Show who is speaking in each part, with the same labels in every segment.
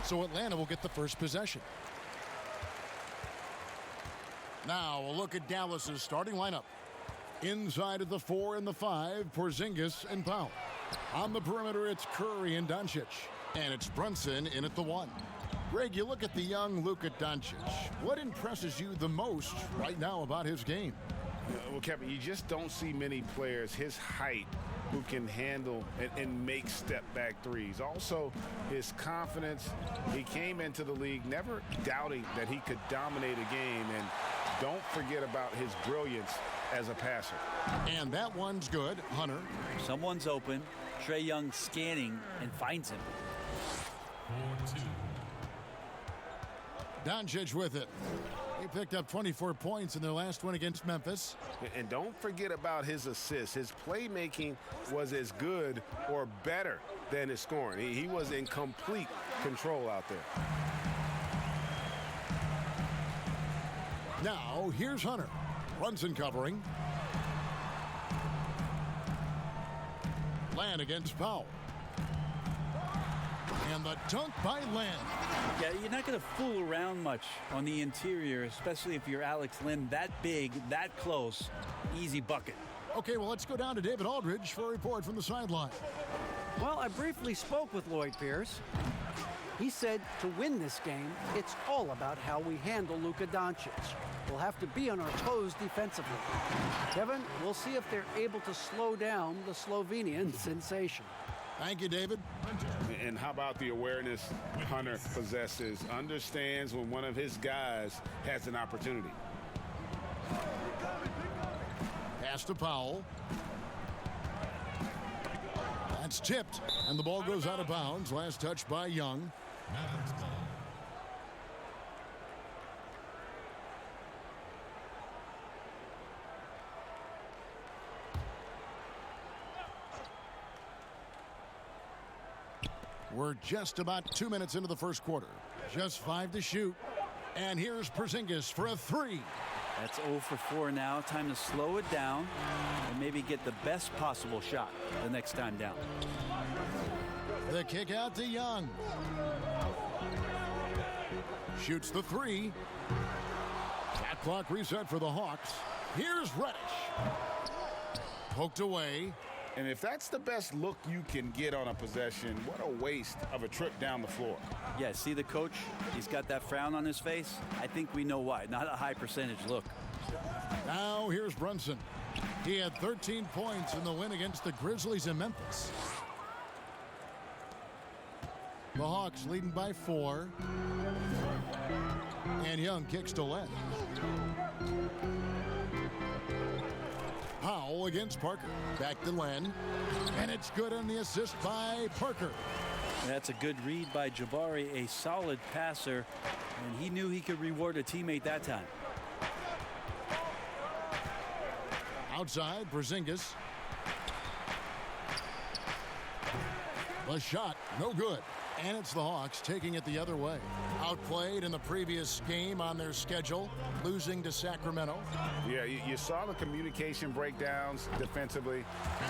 Speaker 1: So Atlanta will get the first possession. Now a look at Dallas's starting lineup. Inside of the 4 and the 5, Porzingis and Powell. On the perimeter, it's Curry and Doncic. And it's Brunson in at the 1. Greg, you look at the young Luka Doncic. What impresses you the most right now about his game?
Speaker 2: Well, Kevin, you just don't see many players his height who can handle and make step-back threes. Also, his confidence. He came into the league never doubting that he could dominate a game. And don't forget about his brilliance as a passer.
Speaker 1: And that one's good. Hunter.
Speaker 3: Someone's open. Trae Young scanning and finds him.
Speaker 4: 4-2.
Speaker 1: Doncic with it. He picked up 24 points in their last one against Memphis.
Speaker 2: And don't forget about his assists. His playmaking was as good or better than his scoring. He was in complete control out there.
Speaker 1: Now, here's Hunter. Brunson covering. Land against Powell. And the dunk by Land.
Speaker 3: Yeah, you're not going to fool around much on the interior, especially if you're Alex Len. That big, that close, easy bucket.
Speaker 1: Okay, well, let's go down to David Aldridge for a report from the sideline.
Speaker 5: Well, I briefly spoke with Lloyd Pierce. He said to win this game, it's all about how we handle Luka Doncic. We'll have to be on our toes defensively. Kevin, we'll see if they're able to slow down the Slovenian sensation.
Speaker 1: Thank you, David.
Speaker 2: And how about the awareness Hunter possesses? Understands when one of his guys has an opportunity.
Speaker 1: Pass to Powell. That's tipped, and the ball goes out of bounds. Last touch by Young.
Speaker 4: Mavericks ball.
Speaker 1: We're just about 2 minutes into the first quarter. Just 5 to shoot. And here's Porzingis for a 3.
Speaker 3: That's 0 for 4 now. Time to slow it down and maybe get the best possible shot the next time down.
Speaker 1: The kick out to Young. Shoots the 3. Shot clock reset for the Hawks. Here's Reddish. Poked away.
Speaker 2: And if that's the best look you can get on a possession, what a waste of a trip down the floor.
Speaker 3: Yeah, see the coach? He's got that frown on his face. I think we know why. Not a high percentage look.
Speaker 1: Now here's Brunson. He had 13 points in the win against the Grizzlies in Memphis. The Hawks leading by 4. And Young kicks to Len. Powell against Parker. Back to Len. And it's good on the assist by Parker.
Speaker 3: That's a good read by Jabari, a solid passer, and he knew he could reward a teammate that time.
Speaker 1: Outside, Porzingis. The shot, no good. And it's the Hawks taking it the other way. Outplayed in the previous game on their schedule, losing to Sacramento.
Speaker 2: Yeah, you saw the communication breakdowns defensively,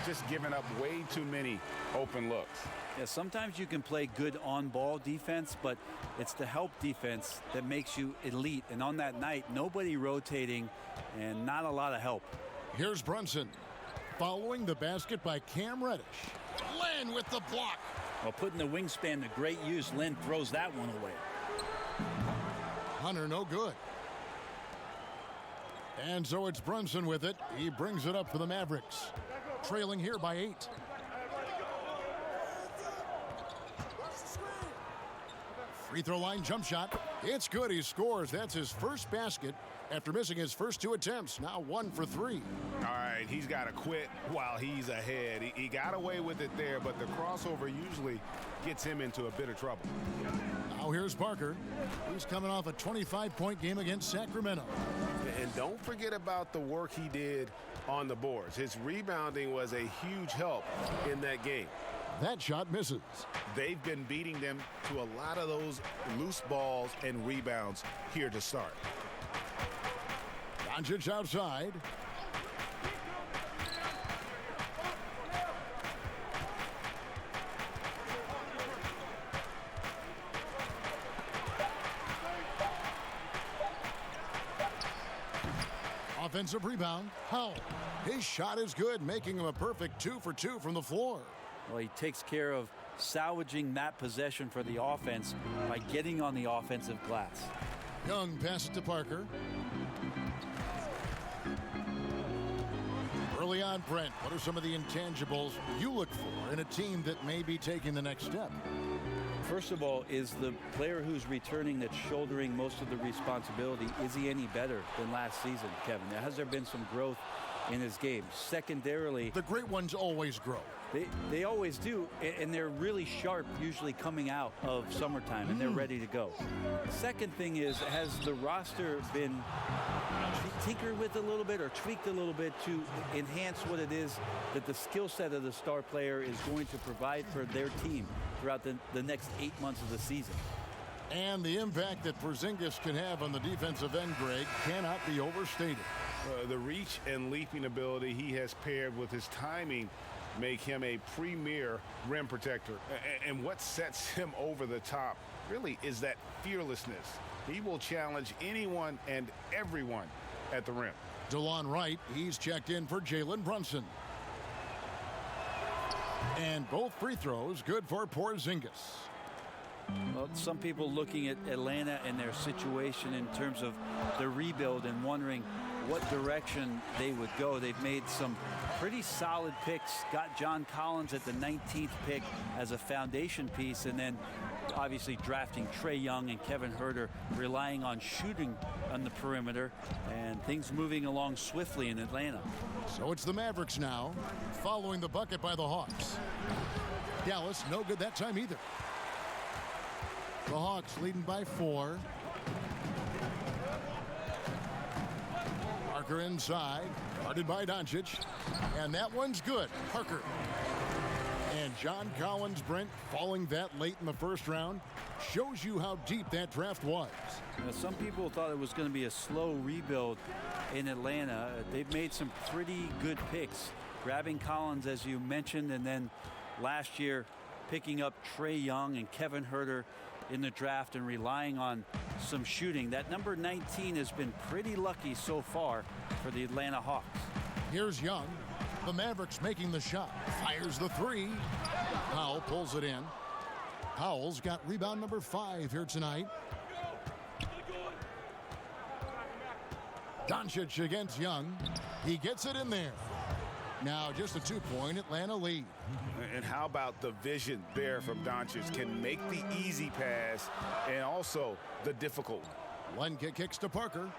Speaker 2: just giving up way too many open looks.
Speaker 3: Yeah, sometimes you can play good on-ball defense, but it's the help defense that makes you elite. And on that night, nobody rotating and not a lot of help.
Speaker 1: Here's Brunson. Following the basket by Cam Reddish. Len with the block.
Speaker 3: Well, putting the wingspan to great use, Len throws that one away.
Speaker 1: Hunter, no good. And so it's Brunson with it. He brings it up for the Mavericks. Trailing here by 8. Free throw line jump shot. It's good. He scores. That's his first basket after missing his first 2 attempts. Now 1 for 3.
Speaker 2: All right, he's got to quit while he's ahead. He got away with it there, but the crossover usually gets him into a bit of trouble.
Speaker 1: Now here's Parker. He's coming off a 25-point game against Sacramento.
Speaker 2: And don't forget about the work he did on the boards. His rebounding was a huge help in that game.
Speaker 1: That shot misses.
Speaker 2: They've been beating them to a lot of those loose balls and rebounds here to start.
Speaker 1: Doncic outside. Offensive rebound. Howell. His shot is good, making him a perfect 2 for 2 from the floor.
Speaker 3: Well, he takes care of salvaging that possession for the offense by getting on the offensive glass.
Speaker 1: Young passes to Parker. Early on, Brent, what are some of the intangibles you look for in a team that may be taking the next step?
Speaker 3: First of all, is the player who's returning that's shouldering most of the responsibility, is he any better than last season, Kevin? Has there been some growth in his game? Secondarily,
Speaker 1: the great ones always grow.
Speaker 3: They always do, and they're really sharp usually coming out of summertime, and they're ready to go. Second thing is, has the roster been tinkered with a little bit or tweaked a little bit to enhance what it is that the skill set of the star player is going to provide for their team throughout the next 8 months of the season?
Speaker 1: And the impact that Porzingis can have on the defensive end, Greg, cannot be overstated.
Speaker 2: The reach and leaping ability he has paired with his timing make him a premier rim protector. And what sets him over the top really is that fearlessness. He will challenge anyone and everyone at the rim.
Speaker 1: DeLon Wright, he's checked in for Jalen Brunson. And both free throws good for Porzingis.
Speaker 3: Well, some people looking at Atlanta and their situation in terms of the rebuild and wondering what direction they would go. They've made some pretty solid picks. Got John Collins at the 19th pick as a foundation piece, and then obviously drafting Trae Young and Kevin Huerter, relying on shooting on the perimeter, and things moving along swiftly in Atlanta.
Speaker 1: So it's the Mavericks now, following the bucket by the Hawks. Dallas, no good that time either. The Hawks leading by 4. Parker inside, guarded by Doncic, and that one's good. Parker. And John Collins, Brent, falling that late in the first round shows you how deep that draft was.
Speaker 3: Now, some people thought it was going to be a slow rebuild in Atlanta. They've made some pretty good picks, grabbing Collins, as you mentioned, and then last year picking up Trae Young and Kevin Huerter in the draft and relying on some shooting. That number 19 has been pretty lucky so far for the Atlanta Hawks.
Speaker 1: Here's Young. The Mavericks making the shot. Fires the 3. Powell pulls it in. Powell's got rebound number 5 here tonight. Doncic against Young. He gets it in there. Now just a 2-point Atlanta lead.
Speaker 2: And how about the vision there from Doncic? Can make the easy pass and also the difficult one.
Speaker 1: Len kicks to Parker.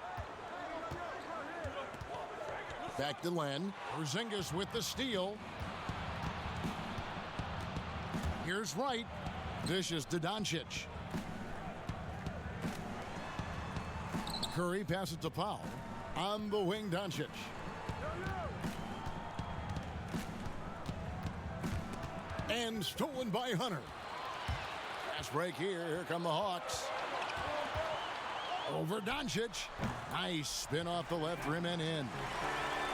Speaker 1: Back to Len. Porzingis with the steal. Here's Wright. Vicious to Doncic. Curry passes to Powell. On the wing, Doncic. And stolen by Hunter. Fast break here. Here come the Hawks. Over Doncic. Nice spin off the left rim and in.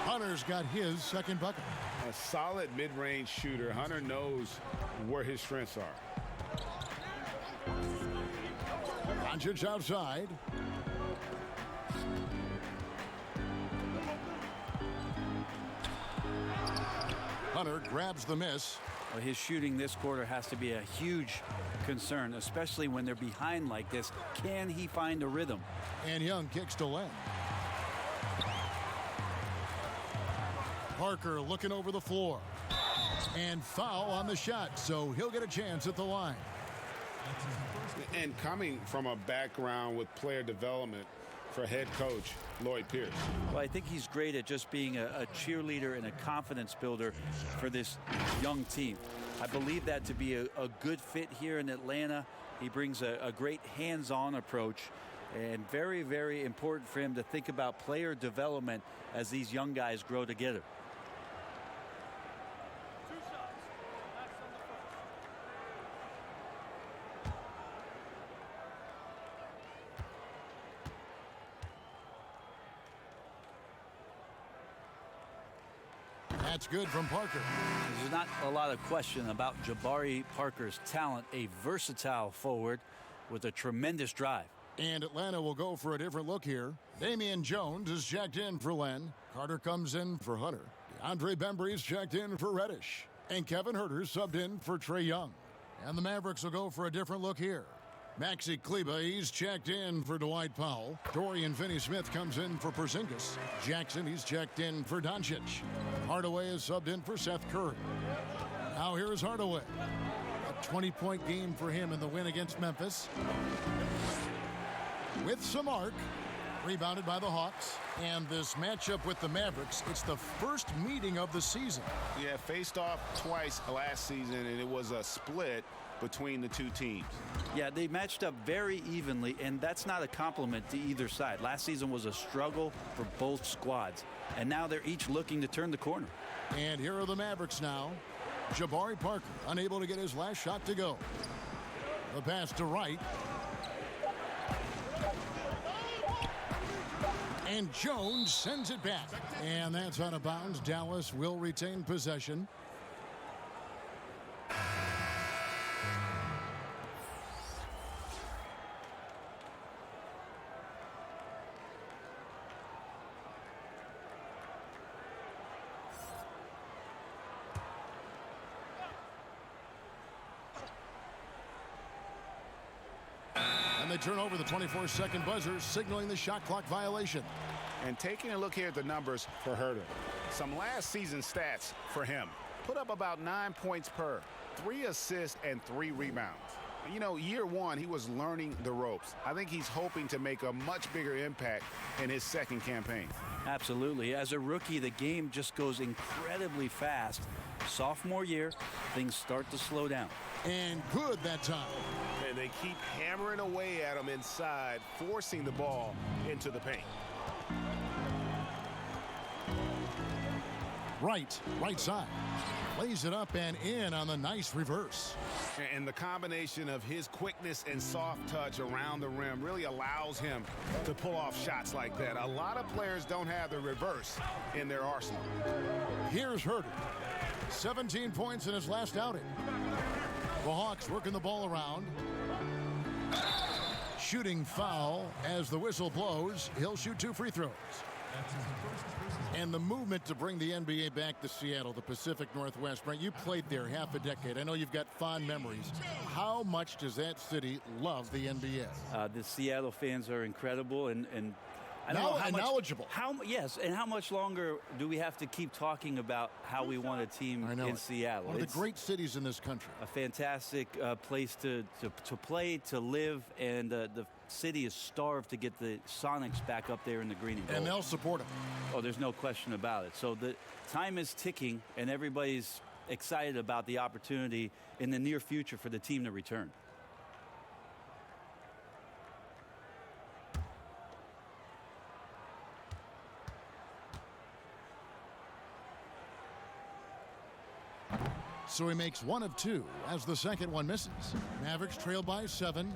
Speaker 1: Hunter's got his second bucket.
Speaker 2: A solid mid-range shooter. Hunter knows where his strengths are.
Speaker 1: Doncic outside. Hunter grabs the miss.
Speaker 3: Well, his shooting this quarter has to be a huge concern, especially when they're behind like this. Can he find a rhythm?
Speaker 1: And Young kicks to Len. Parker looking over the floor. And foul on the shot, so he'll get a chance at the line.
Speaker 2: And coming from a background with player development for head coach Lloyd Pierce.
Speaker 3: Well, I think he's great at just being a cheerleader and a confidence builder for this young team. I believe that to be a good fit here in Atlanta. He brings a great hands-on approach, and very, very important for him to think about player development as these young guys grow together.
Speaker 1: That's good from Parker.
Speaker 3: There's not a lot of question about Jabari Parker's talent, a versatile forward with a tremendous drive.
Speaker 1: And Atlanta will go for a different look here. Damian Jones is checked in for Len. Carter comes in for Hunter. DeAndre Bembry's checked in for Reddish. And Kevin Huerter subbed in for Trae Young. And the Mavericks will go for a different look here. Maxi Kleber, he's checked in for Dwight Powell. Dorian Finney-Smith comes in for Porzingis. Jackson, he's checked in for Doncic. Hardaway is subbed in for Seth Curry. Now here is Hardaway. A 20-point game for him in the win against Memphis. With some arc, rebounded by the Hawks. And this matchup with the Mavericks, it's the first meeting of the season.
Speaker 2: Yeah, faced off twice last season, and it was a split between the two teams.
Speaker 3: Yeah, they matched up very evenly, and that's not a compliment to either side. Last season was a struggle for both squads, and now they're each looking to turn the corner.
Speaker 1: And here are the Mavericks now. Jabari Parker unable to get his last shot to go. The pass to Wright. And Jones sends it back. And that's out of bounds. Dallas will retain possession. And they turn over the 24-second buzzer, signaling the shot clock violation.
Speaker 2: And taking a look here at the numbers for Huerter. Some last season stats for him. Put up about 9 points per, 3 assists, and 3 rebounds. You know, year one, he was learning the ropes. I think he's hoping to make a much bigger impact in his second campaign.
Speaker 3: Absolutely. As a rookie, the game just goes incredibly fast. Sophomore year, things start to slow down.
Speaker 1: And good that time.
Speaker 6: And they keep hammering away at him inside, forcing the ball into the paint.
Speaker 1: Right side. Lays it up and in on the nice reverse.
Speaker 2: And the combination of his quickness and soft touch around the rim really allows him to pull off shots like that. A lot of players don't have the reverse in their arsenal.
Speaker 1: Here's Huerter. 17 points in his last outing. The Hawks working the ball around. Shooting foul as the whistle blows. He'll shoot 2 free throws. And the movement to bring the NBA back to Seattle, the Pacific Northwest. Brent, you played there half a decade. I know you've got fond memories. How much does that city love the NBA?
Speaker 3: The Seattle fans are incredible, and I don't know how much,
Speaker 1: knowledgeable.
Speaker 3: Yes, and how much longer do we have to keep talking about how we want a team in Seattle?
Speaker 1: One of the great cities in this country.
Speaker 3: A fantastic place to play, to live, and the city is starved to get the Sonics back up there in the green and gold.
Speaker 1: And they'll support them.
Speaker 3: Oh, there's no question about it. So the time is ticking, and everybody's excited about the opportunity in the near future for the team to return.
Speaker 1: So he makes 1 of 2 as the second one misses. Mavericks trail by 7.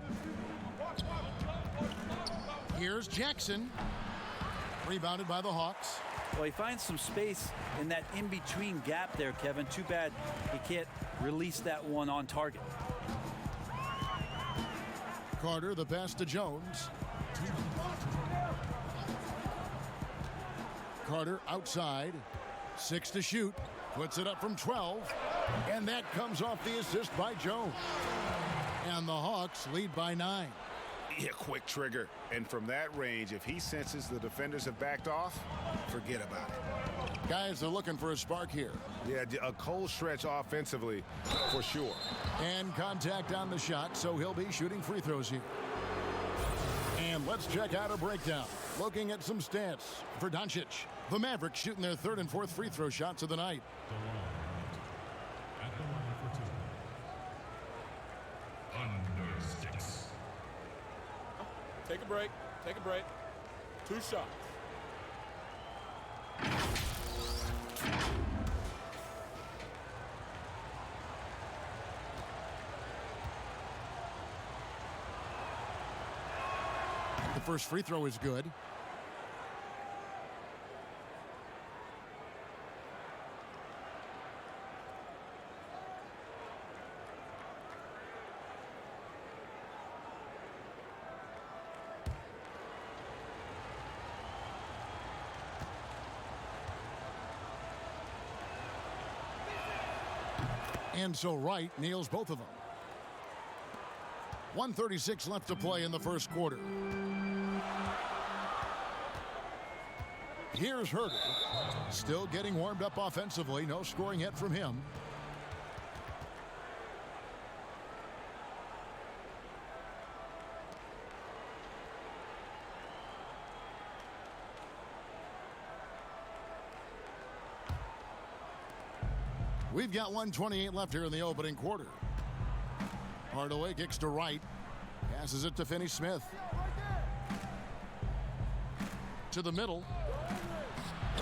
Speaker 1: Here's Jackson. Rebounded by the Hawks.
Speaker 3: Well, he finds some space in that in-between gap there, Kevin. Too bad he can't release that one on target.
Speaker 1: Carter, the pass to Jones. Carter outside. 6 to shoot. Puts it up from 12. And that comes off the assist by Jones. And the Hawks lead by 9.
Speaker 2: Yeah, quick trigger. And from that range, if he senses the defenders have backed off, forget about it.
Speaker 1: Guys are looking for a spark here.
Speaker 2: Yeah, a cold stretch offensively for sure.
Speaker 1: And contact on the shot, so he'll be shooting free throws here. And let's check out a breakdown. Looking at some stats for Doncic. The Mavericks shooting their 3rd and 4th free throw shots of the night.
Speaker 4: At the line for 2. Under 6.
Speaker 7: Take a break. Take a break. 2 shots.
Speaker 1: The first free throw is good. And so Wright nails both of them. 1:36 left to play in the first quarter. Here's Herter. Still getting warmed up offensively. No scoring yet from him. We've got 1:28 left here in the opening quarter. Hardaway kicks to Wright. Passes it to Finney-Smith. To the middle.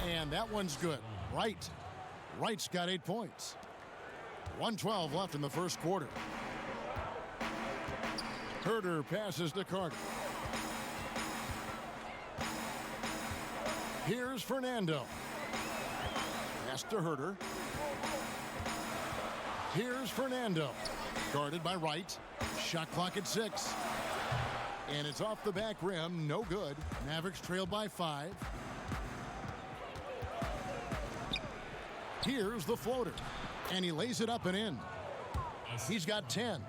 Speaker 1: And that one's good. Wright. Wright's got 8 points. 1:12 left in the first quarter. Herter passes to Carter. Here's Fernando. Pass to Herter. Here's Fernando. Guarded by Wright. Shot clock at 6. And it's off the back rim. No good. Mavericks trail by 5. Here's the floater. And he lays it up and in. He's got 10.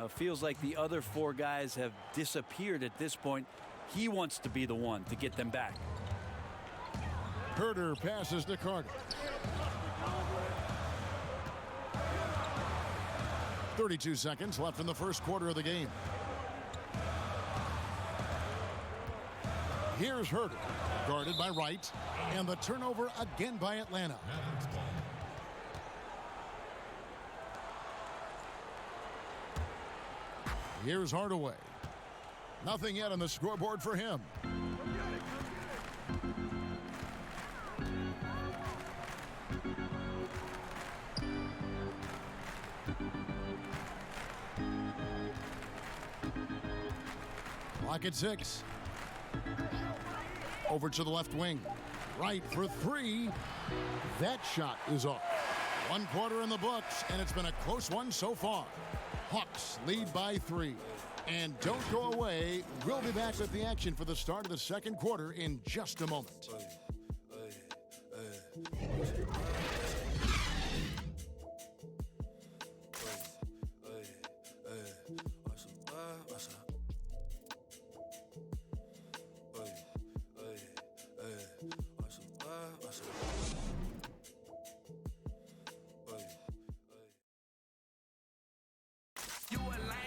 Speaker 3: Feels like the other 4 guys have disappeared at this point. He wants to be the one to get them back.
Speaker 1: Herter passes to Carter. 32 seconds left in the first quarter of the game. Here's Herter, guarded by Wright, and the turnover again by Atlanta. Here's Hardaway. Nothing yet on the scoreboard for him. Clock at 6. Over to the left wing. Wright for 3. That shot is off. 1 quarter in the books, and it's been a close one so far. Hawks lead by 3. And don't go away. We'll be back with the action for the start of the second quarter in just a moment.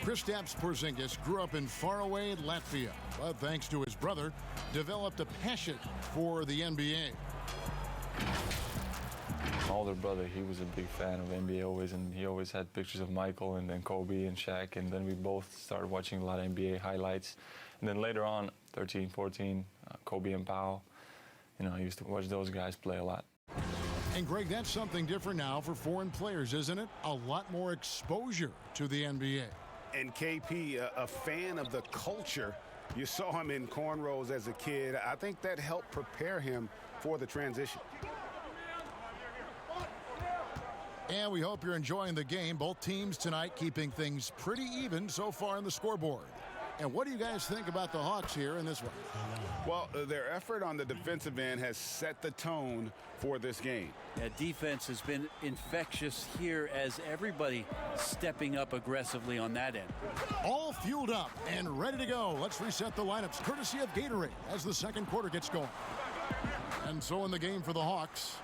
Speaker 1: Kristaps Porzingis grew up in faraway Latvia, but thanks to his brother, developed a passion for the NBA.
Speaker 8: My older brother, he was a big fan of NBA always, and he always had pictures of Michael and then Kobe and Shaq, and then we both started watching a lot of NBA highlights. And then later on, 13, 14, Kobe and Powell, I used to watch those guys play a lot.
Speaker 1: And Greg, that's something different now for foreign players, isn't it? A lot more exposure to the NBA.
Speaker 2: And KP, a fan of the culture. You saw him in cornrows as a kid. I think that helped prepare him for the transition.
Speaker 1: And we hope you're enjoying the game. Both teams tonight keeping things pretty even so far on the scoreboard. And what do you guys think about the Hawks here in this one?
Speaker 2: Well, their effort on the defensive end has set the tone for this game.
Speaker 3: Yeah, defense has been infectious here as everybody stepping up aggressively on that end.
Speaker 1: All fueled up and ready to go. Let's reset the lineups courtesy of Gatorade as the second quarter gets going. And so in the game for the Hawks,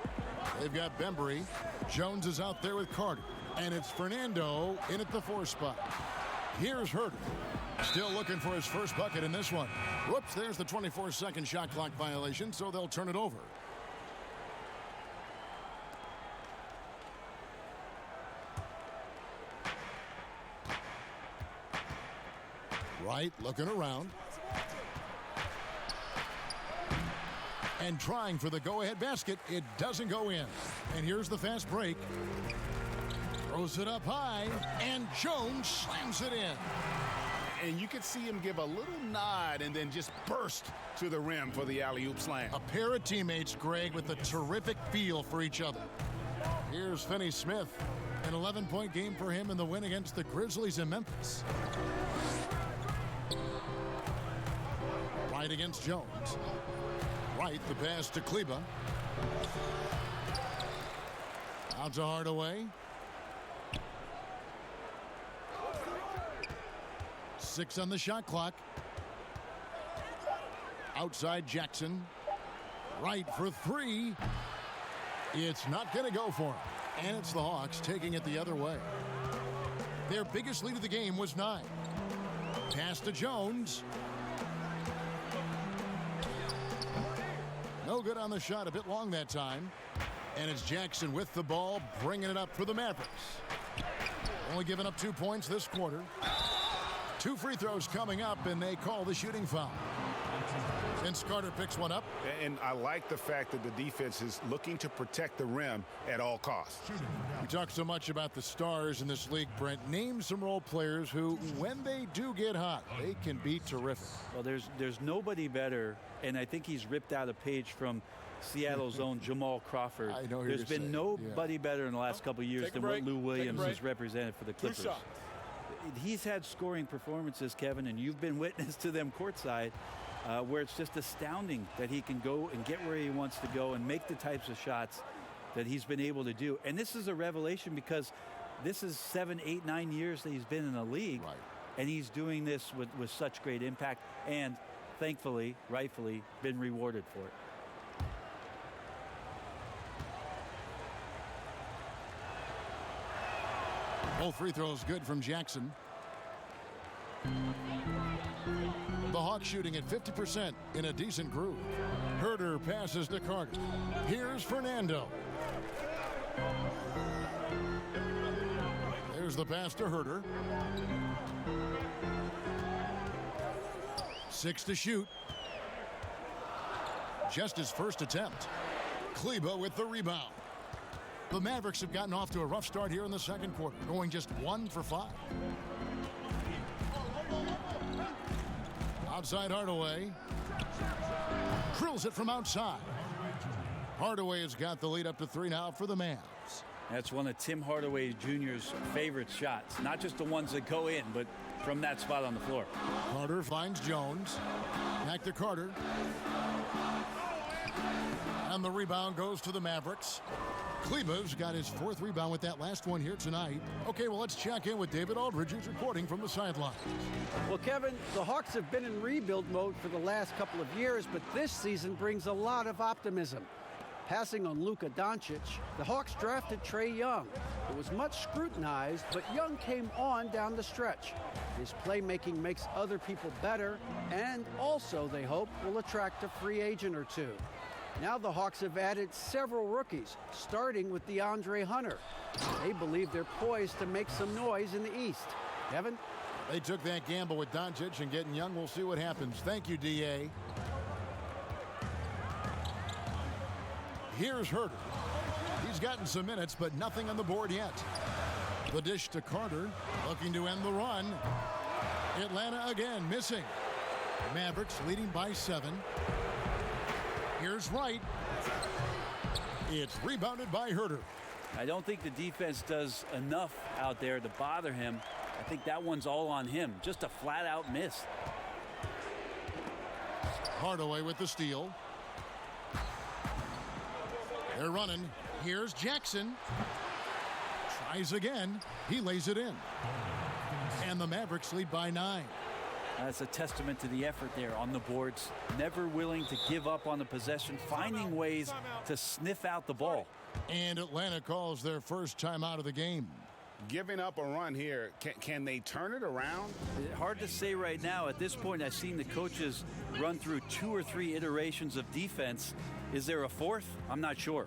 Speaker 1: they've got Bembry. Jones is out there with Carter. And it's Fernando in at the 4 spot. Here's Herter. Still looking for his first bucket in this one. Whoops, there's the 24-second shot clock violation, so they'll turn it over. Wright looking around. And trying for the go-ahead basket. It doesn't go in. And here's the fast break. Throws it up high, and Jones slams it in.
Speaker 2: And you could see him give a little nod and then just burst to the rim for the alley-oop slam.
Speaker 1: A pair of teammates, Greg, with a terrific feel for each other. Here's Finney-Smith. An 11-point game for him in the win against the Grizzlies in Memphis. Wright against Jones. Wright, the pass to Kleba. Out to Hardaway. 6 on the shot clock. Outside Jackson. Wright for 3. It's not going to go for him. And it's the Hawks taking it the other way. Their biggest lead of the game was 9. Pass to Jones. No good on the shot. A bit long that time. And it's Jackson with the ball, bringing it up for the Mavericks. Only giving up 2 points this quarter. 2 free throws coming up, and they call the shooting foul. Vince Carter picks one up.
Speaker 2: And I like the fact that the defense is looking to protect the rim at all costs.
Speaker 1: We talk so much about the stars in this league, Brent. Name some role players who, when they do get hot, they can be terrific.
Speaker 3: Well, there's nobody better, and I think he's ripped out a page from Seattle's own Jamal Crawford.
Speaker 1: I know
Speaker 3: There's been nobody better in the last couple of years than what Lou Williams has represented for the Clippers. He's had scoring performances, Kevin, and you've been witness to them courtside, where it's just astounding that he can go and get where he wants to go and make the types of shots that he's been able to do. And this is a revelation because this is 7, 8, 9 years that he's been in the league, and he's doing this with such great impact and, thankfully, rightfully, been rewarded for it.
Speaker 1: Both free throws good from Jackson. The Hawks shooting at 50% in a decent groove. Herter passes to Carter. Here's Fernando. There's the pass to Herter. 6 to shoot. Just his first attempt. Kleba with the rebound. The Mavericks have gotten off to a rough start here in the second quarter, going just 1 for 5. Outside Hardaway. Drills it from outside. Hardaway has got the lead up to 3 now for the Mavs.
Speaker 3: That's one of Tim Hardaway Jr.'s favorite shots. Not just the ones that go in, but from that spot on the floor.
Speaker 1: Carter finds Jones. Back to Carter. And the rebound goes to the Mavericks. Kleba's got his 4th rebound with that last one here tonight. Okay, well, let's check in with David Aldridge, who's reporting from the sideline.
Speaker 5: Well, Kevin, the Hawks have been in rebuild mode for the last couple of years, but this season brings a lot of optimism. Passing on Luka Doncic, the Hawks drafted Trae Young. It was much scrutinized, but Young came on down the stretch. His playmaking makes other people better, and also, they hope, will attract a free agent or two. Now the Hawks have added several rookies, starting with DeAndre Hunter. They believe they're poised to make some noise in the East. Kevin?
Speaker 1: They took that gamble with Doncic and getting Young. We'll see what happens. Thank you, D.A. Here's Herter. He's gotten some minutes, but nothing on the board yet. The dish to Carter, looking to end the run. Atlanta again missing. Mavericks leading by 7. Here's Wright. It's rebounded by Herter.
Speaker 3: I don't think the defense does enough out there to bother him. I think that one's all on him. Just a flat-out miss.
Speaker 1: Hardaway with the steal. They're running. Here's Jackson. Tries again. He lays it in. And the Mavericks lead by 9.
Speaker 3: That's a testament to the effort there on the boards. Never willing to give up on the possession, finding ways to sniff out the ball.
Speaker 1: And Atlanta calls their first timeout of the game.
Speaker 2: Giving up a run here, can they turn it around?
Speaker 3: Hard to say right now. At this point, I've seen the coaches run through 2 or 3 iterations of defense. Is there a 4th? I'm not sure.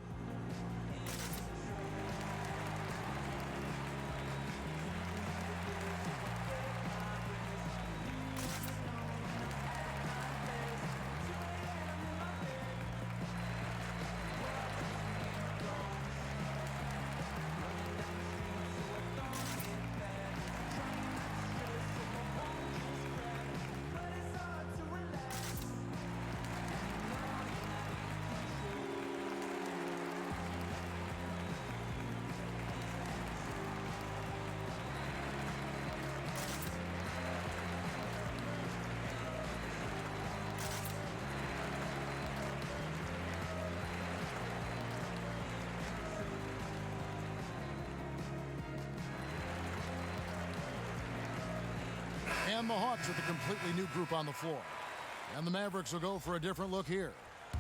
Speaker 1: And the Hawks with a completely new group on the floor. And the Mavericks will go for a different look here.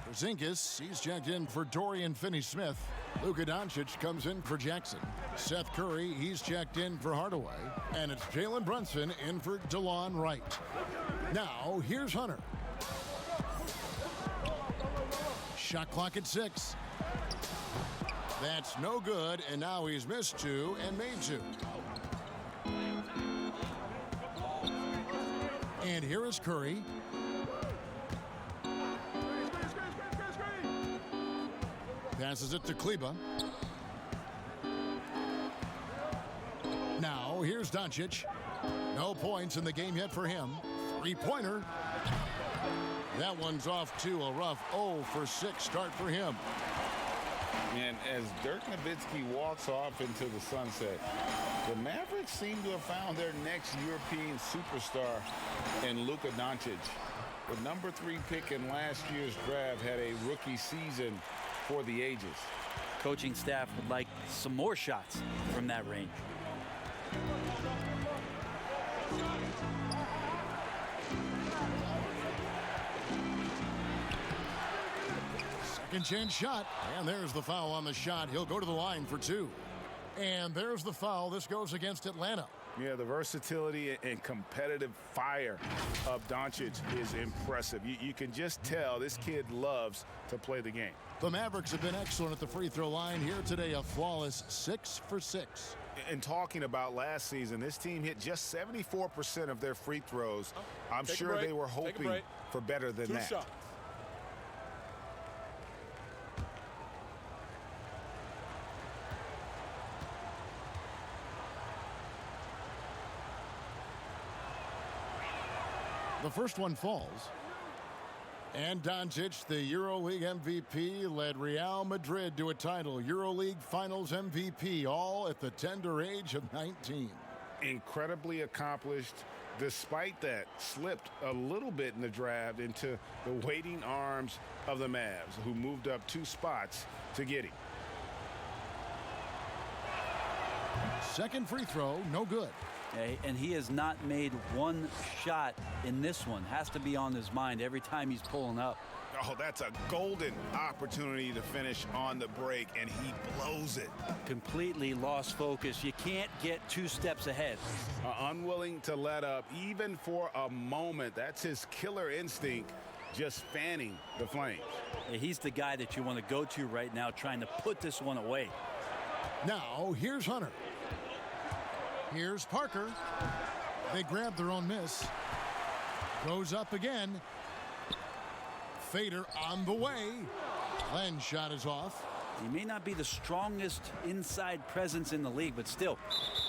Speaker 1: Porzingis, he's checked in for Dorian Finney-Smith. Luka Doncic comes in for Jackson. Seth Curry, he's checked in for Hardaway. And it's Jalen Brunson in for DeLon Wright. Now, here's Hunter. Shot clock at 6. That's no good, and now he's missed 2 and made 2. And here is Curry. Passes it to Kleba. Now, here's Doncic. No points in the game yet for him. Three-pointer. That one's off to a rough 0 for 6 start for him.
Speaker 2: And as Dirk Nowitzki walks off into the sunset, the Mavericks seem to have found their next European superstar in Luka Doncic. The number 3 pick in last year's draft had a rookie season for the ages.
Speaker 3: Coaching staff would like some more shots from that range.
Speaker 1: Second chance shot, and there's the foul on the shot. He'll go to the line for 2. And there's the foul. This goes against Atlanta.
Speaker 2: Yeah, the versatility and competitive fire of Doncic is impressive. You can just tell this kid loves to play the game.
Speaker 1: The Mavericks have been excellent at the free throw line here today, a flawless 6 for 6.
Speaker 2: And talking about last season, this team hit just 74% of their free throws. I'm sure they were hoping for better than that.
Speaker 7: Shots.
Speaker 1: The first one falls. And Doncic, the EuroLeague MVP, led Real Madrid to a title. EuroLeague Finals MVP, all at the tender age of 19.
Speaker 2: Incredibly accomplished. Despite that, slipped a little bit in the draft into the waiting arms of the Mavs, who moved up 2 spots to get him.
Speaker 1: Second free throw, no good.
Speaker 3: And he has not made one shot in this one. Has to be on his mind every time he's pulling up.
Speaker 2: Oh, that's a golden opportunity to finish on the break, and he blows it.
Speaker 3: Completely lost focus. You can't get 2 steps ahead.
Speaker 2: Unwilling to let up, even for a moment. That's his killer instinct, just fanning the flames.
Speaker 3: He's the guy that you want to go to right now, trying to put this one away.
Speaker 1: Now, here's Hunter. Here's Parker. They grab their own miss. Goes up again. Fader on the way. Len's shot is off.
Speaker 3: He may not be the strongest inside presence in the league, but still,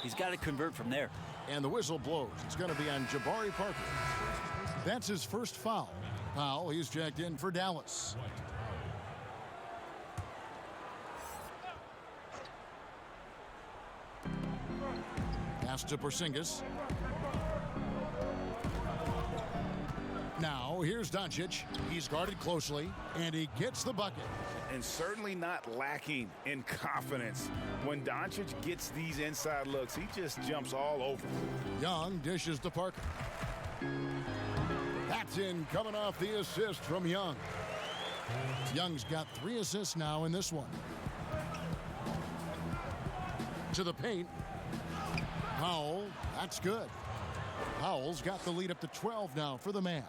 Speaker 3: he's got to convert from there.
Speaker 1: And the whistle blows. It's going to be on Jabari Parker. That's his first foul. Powell, he's checked in for Dallas. Pass to Porzingis. Now, here's Doncic. He's guarded closely, and he gets the bucket.
Speaker 2: And certainly not lacking in confidence. When Doncic gets these inside looks, he just jumps all over.
Speaker 1: Young dishes to Parker. That's in, coming off the assist from Young. Young's got 3 assists now in this one. To the paint. Powell, that's good. Powell's got the lead up to 12 now for the Mavs.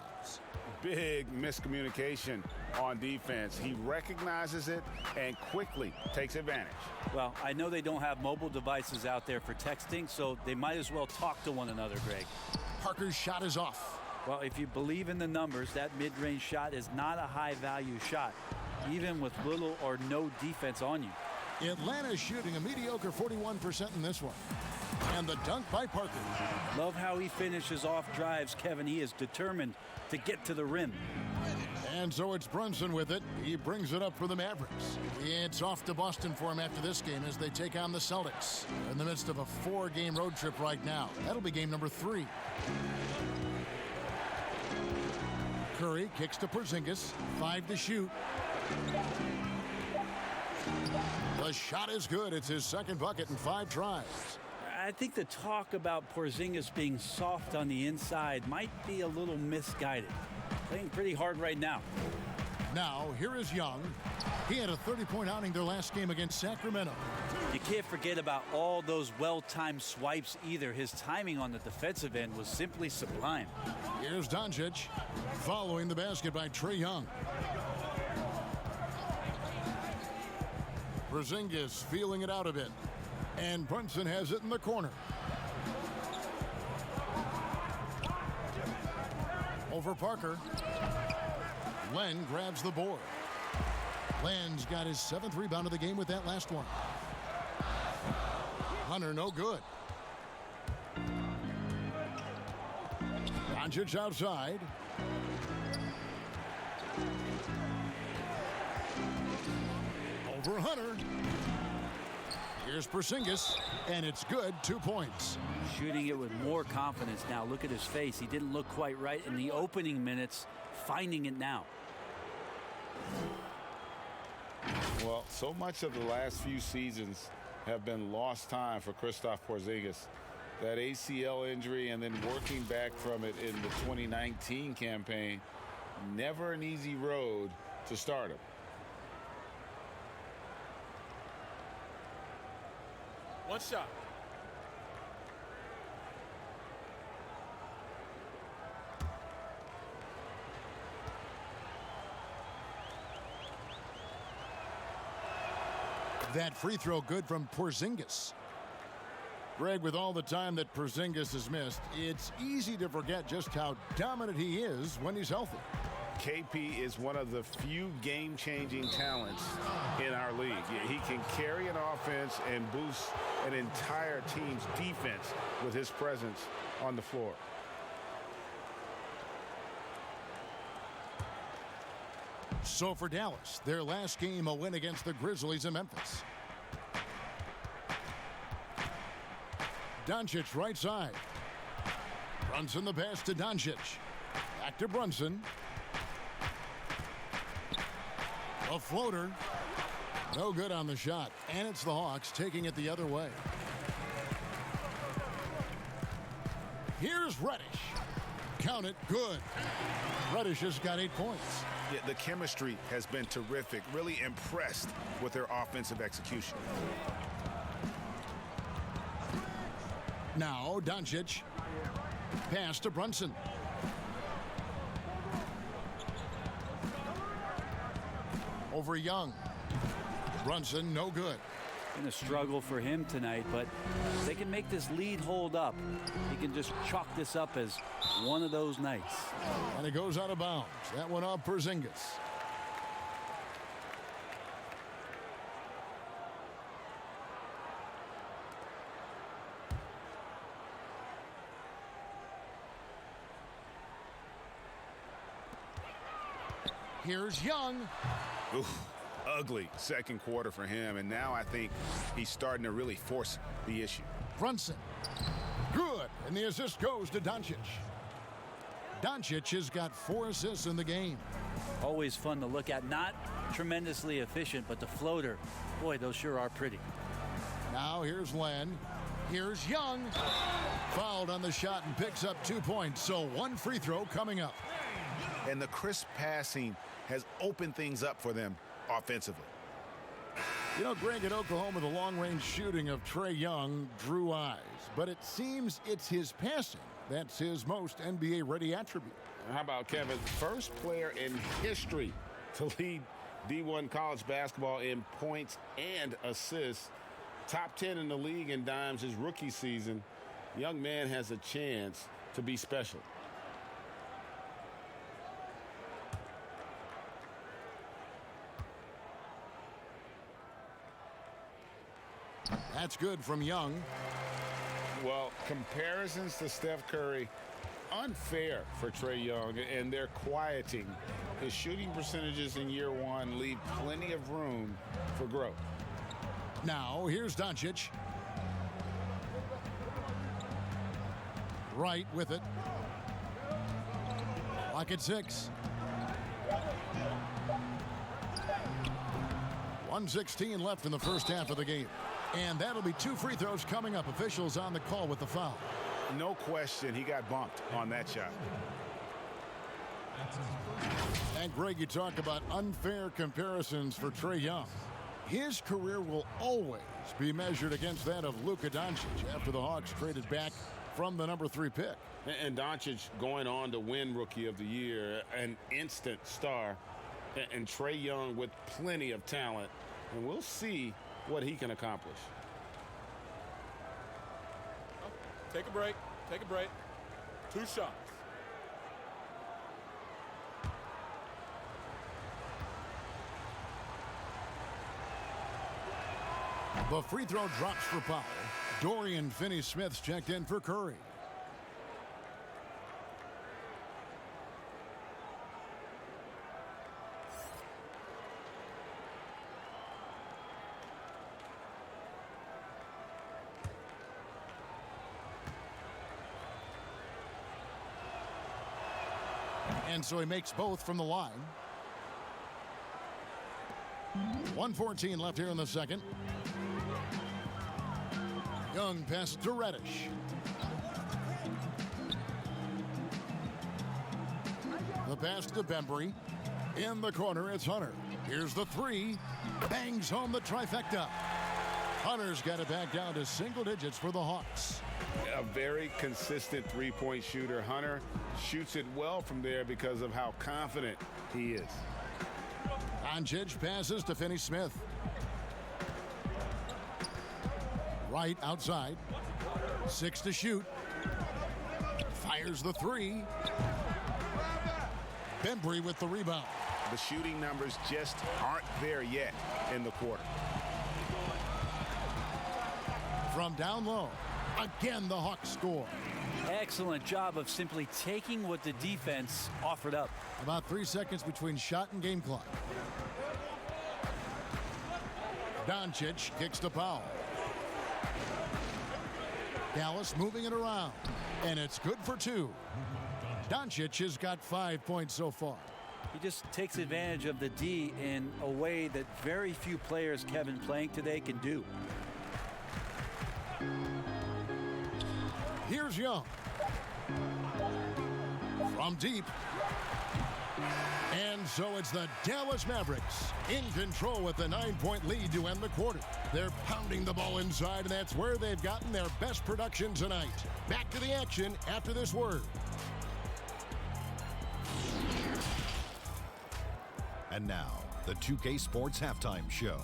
Speaker 2: Big miscommunication on defense. He recognizes it and quickly takes advantage.
Speaker 3: Well, I know they don't have mobile devices out there for texting, so they might as well talk to one another, Greg.
Speaker 1: Parker's shot is off.
Speaker 3: Well, if you believe in the numbers, that mid-range shot is not a high-value shot, even with little or no defense on you.
Speaker 1: Atlanta's shooting a mediocre 41% in this one. And the dunk by Parker.
Speaker 3: Love how he finishes off drives, Kevin. He is determined to get to the rim.
Speaker 1: And so it's Brunson with it. He brings it up for the Mavericks. It's off to Boston for him after this game as they take on the Celtics. In the midst of a 4-game road trip right now. That'll be game number 3. Curry kicks to Porzingis. 5 to shoot. The shot is good. It's his second bucket in 5 tries.
Speaker 3: I think the talk about Porzingis being soft on the inside might be a little misguided. Playing pretty hard right now.
Speaker 1: Now, here is Young. He had a 30-point outing their last game against Sacramento.
Speaker 3: You can't forget about all those well-timed swipes either. His timing on the defensive end was simply sublime.
Speaker 1: Here's Doncic following the basket by Trae Young. Porzingis feeling it out a bit. And Brunson has it in the corner. Over Parker. Len grabs the board. Len's got his 7th rebound of the game with that last one. Hunter, no good. Doncic outside. Over Hunter. Here's Porzingis, and it's good. 2 points.
Speaker 3: Shooting it with more confidence now. Look at his face. He didn't look quite right in the opening minutes. Finding it now.
Speaker 2: Well, so much of the last few seasons have been lost time for Kristaps Porzingis. That ACL injury and then working back from it in the 2019 campaign. Never an easy road to start him.
Speaker 7: One shot.
Speaker 1: That free throw good from Porzingis. Greg, with all the time that Porzingis has missed, it's easy to forget just how dominant he is when he's healthy.
Speaker 2: KP is one of the few game-changing talents in our league. He can carry an offense and boost an entire team's defense with his presence on the floor.
Speaker 1: So for Dallas, their last game, a win against the Grizzlies in Memphis. Doncic right side. Brunson the pass to Doncic. Back to Brunson. A floater. No good on the shot. And it's the Hawks taking it the other way. Here's Reddish. Count it. Good. Reddish has got 8 points.
Speaker 6: Yeah, the chemistry has been terrific. Really impressed with their offensive execution.
Speaker 1: Now Doncic. Pass to Brunson. Over Young. Brunson, no good.
Speaker 3: Been a struggle for him tonight, but if they can make this lead hold up, he can just chalk this up as one of those nights.
Speaker 1: And it goes out of bounds. That one off Porzingis. Here's Young.
Speaker 6: Oof, ugly second quarter for him, and now I think he's starting to really force the issue.
Speaker 1: Brunson. Good. And the assist goes to Doncic. Doncic has got 4 assists in the game.
Speaker 3: Always fun to look at. Not tremendously efficient, but the floater, boy, those sure are pretty.
Speaker 1: Now here's Len. Here's Young. Fouled on the shot and picks up 2 points. So 1 free throw coming up.
Speaker 6: And the crisp passing has opened things up for them offensively.
Speaker 1: You know, Greg, at Oklahoma, the long-range shooting of Trae Young drew eyes. But it seems it's his passing that's his most NBA-ready attribute.
Speaker 2: How about Kevin? First player in history to lead D1 college basketball in points and assists. Top 10 in the league in dimes his rookie season. Young man has a chance to be special.
Speaker 1: That's good from Young.
Speaker 2: Well, comparisons to Steph Curry, unfair for Trae Young, and they're quieting. His shooting percentages in year one leave plenty of room for growth.
Speaker 1: Now, here's Doncic. Wright with it. Clock at 6. 1:16 left in the first half of the game. And that'll be 2 free throws coming up. Officials on the call with the foul.
Speaker 2: No question, he got bumped on that shot.
Speaker 1: And Greg, you talk about unfair comparisons for Trae Young. His career will always be measured against that of Luka Doncic after the Hawks traded back from the number 3 pick.
Speaker 2: And Doncic going on to win Rookie of the Year, an instant star, and Trae Young with plenty of talent. And we'll see what he can accomplish.
Speaker 7: Take a break. Take a break. 2 shots.
Speaker 1: The free throw drops for Powell. Dorian Finney-Smith's checked in for Curry. And so he makes both from the line. 1:14 left here in the second. Young passes to Reddish. The pass to Bembry. In the corner, it's Hunter. Here's the 3. Bangs home the trifecta. Hunter's got it back down to single digits for the Hawks.
Speaker 2: A very consistent three-point shooter. Hunter shoots it well from there because of how confident he is.
Speaker 1: Doncic passes to Finney-Smith. Wright outside. 6 to shoot. Fires the 3. Bembry with the rebound.
Speaker 2: The shooting numbers just aren't there yet in the quarter.
Speaker 1: From down low. Again, the Hawks score.
Speaker 3: Excellent job of simply taking what the defense offered up.
Speaker 1: About 3 seconds between shot and game clock. Doncic kicks to Powell. Dallas moving it around. And it's good for 2. Doncic has got 5 points so far.
Speaker 3: He just takes advantage of the D in a way that very few players, Kevin, playing today can do.
Speaker 1: Here's Young. From deep. And so it's the Dallas Mavericks in control with the 9-point lead to end the quarter. They're pounding the ball inside, and that's where they've gotten their best production tonight. Back to the action after this word.
Speaker 9: And now, the 2K Sports Halftime Show.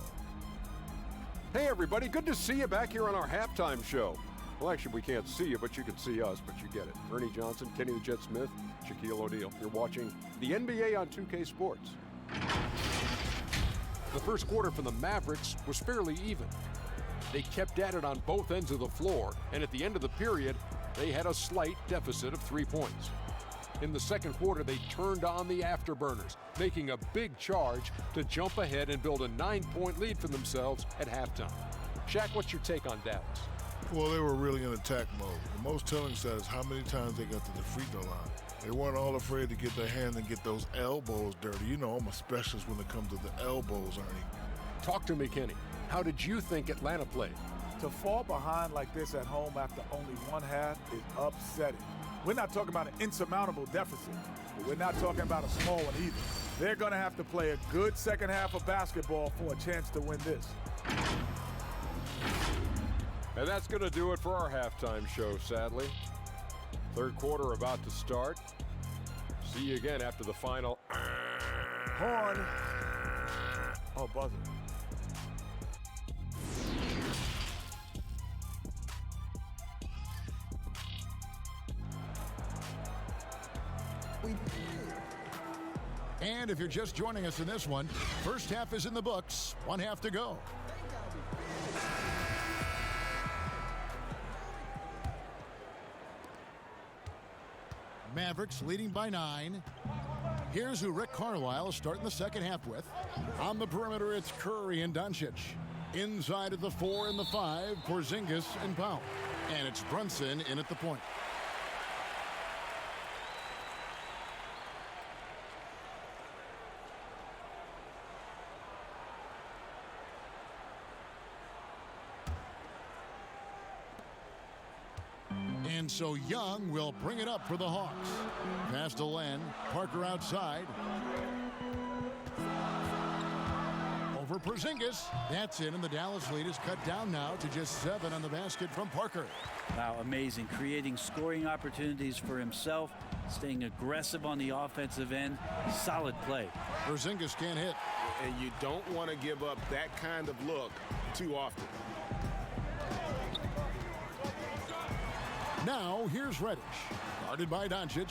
Speaker 10: Hey everybody, good to see you back here on our halftime show. Well, actually, we can't see you, but you can see us, but you get it. Ernie Johnson, Kenny the Jet Smith, Shaquille O'Neal. You're watching the NBA on 2K Sports. The first quarter for the Mavericks was fairly even. They kept at it on both ends of the floor, and at the end of the period, they had a slight deficit of 3 points. In the second quarter, they turned on the afterburners, making a big charge to jump ahead and build a 9-point lead for themselves at halftime. Shaq, what's your take on Dallas?
Speaker 11: Well, they were really in attack mode. The most telling stat is how many times they got to the free throw line. They weren't all afraid to get their hand and get those elbows dirty. You know I'm a specialist when it comes to the elbows, Ernie.
Speaker 10: Talk to me, Kenny. How did you think Atlanta played?
Speaker 12: To fall behind like this at home after only one half is upsetting. We're not talking about an insurmountable deficit, but we're not talking about a small one either. They're going to have to play a good second half of basketball for a chance to win this.
Speaker 10: And that's going to do it for our halftime show, sadly. Third quarter about to start. See you again after the final.
Speaker 12: Horn. Oh, buzzer.
Speaker 1: And if you're just joining us in this one, first half is in the books. 1 half to go. Mavericks leading by 9. Here's who Rick Carlisle is starting the second half with. On the perimeter, it's Curry and Doncic. Inside of the 4 and the 5, Porzingis and Powell. And it's Brunson in at the point. And so Young will bring it up for the Hawks. Pass to Len. Parker outside. Over Porzingis. That's in, and the Dallas lead is cut down now to just 7 on the basket from Parker.
Speaker 3: Wow, amazing. Creating scoring opportunities for himself, staying aggressive on the offensive end. Solid play.
Speaker 1: Porzingis can't hit.
Speaker 6: And you don't want to give up that kind of look too often.
Speaker 1: Now, here's Reddish. Guarded by Doncic.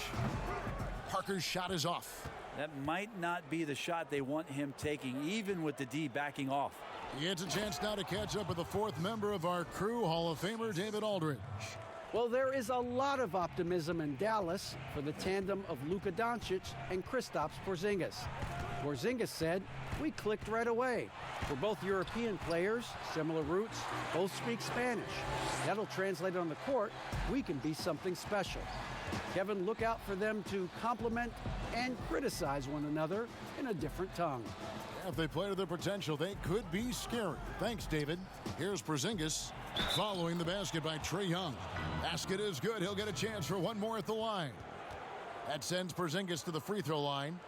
Speaker 1: Parker's shot is off.
Speaker 3: That might not be the shot they want him taking, even with the D backing off.
Speaker 1: He gets a chance now to catch up with the 4th member of our crew, Hall of Famer David Aldridge.
Speaker 5: Well, there is a lot of optimism in Dallas for the tandem of Luka Doncic and Kristaps Porzingis. Porzingis said, "We clicked right away. We're both European players, similar roots, both speak Spanish. That'll translate on the court. We can be something special." Kevin, look out for them to compliment and criticize one another in a different tongue.
Speaker 1: If they play to their potential, they could be scary. Thanks, David. Here's Porzingis following the basket by Trae Young. Basket is good. He'll get a chance for one more at the line. That sends Porzingis to the free throw line.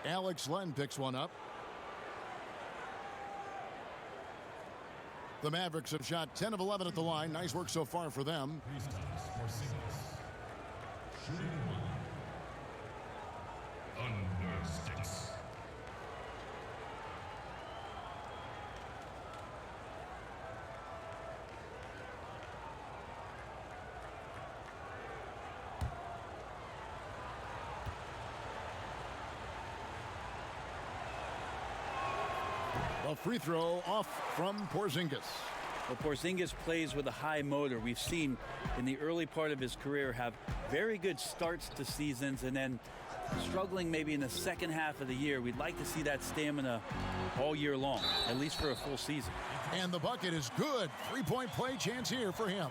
Speaker 1: Alex Len picks one up. The Mavericks have shot 10 of 11 at the line. Nice work so far for them.
Speaker 4: Shooting 1. Under 6.
Speaker 1: A free throw off from Porzingis.
Speaker 3: Well, Porzingis plays with a high motor. We've seen in the early part of his career have very good starts to seasons and then struggling maybe in the second half of the year. We'd like to see that stamina all year long, at least for a full season.
Speaker 1: And the bucket is good. 3-point play chance here for him.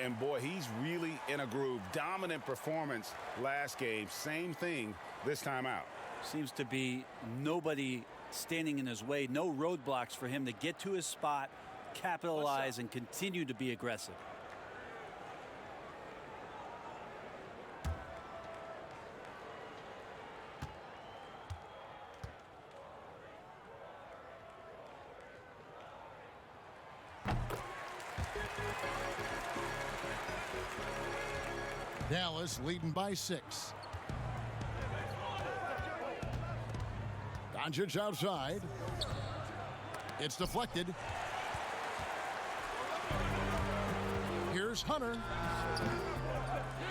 Speaker 6: And boy, he's really in a groove. Dominant performance last game. Same thing this time out.
Speaker 3: Seems to be nobody standing in his way. No roadblocks for him to get to his spot, capitalize, and continue to be aggressive.
Speaker 1: Dallas leading by 6. Doncic outside. It's deflected. Here's Hunter.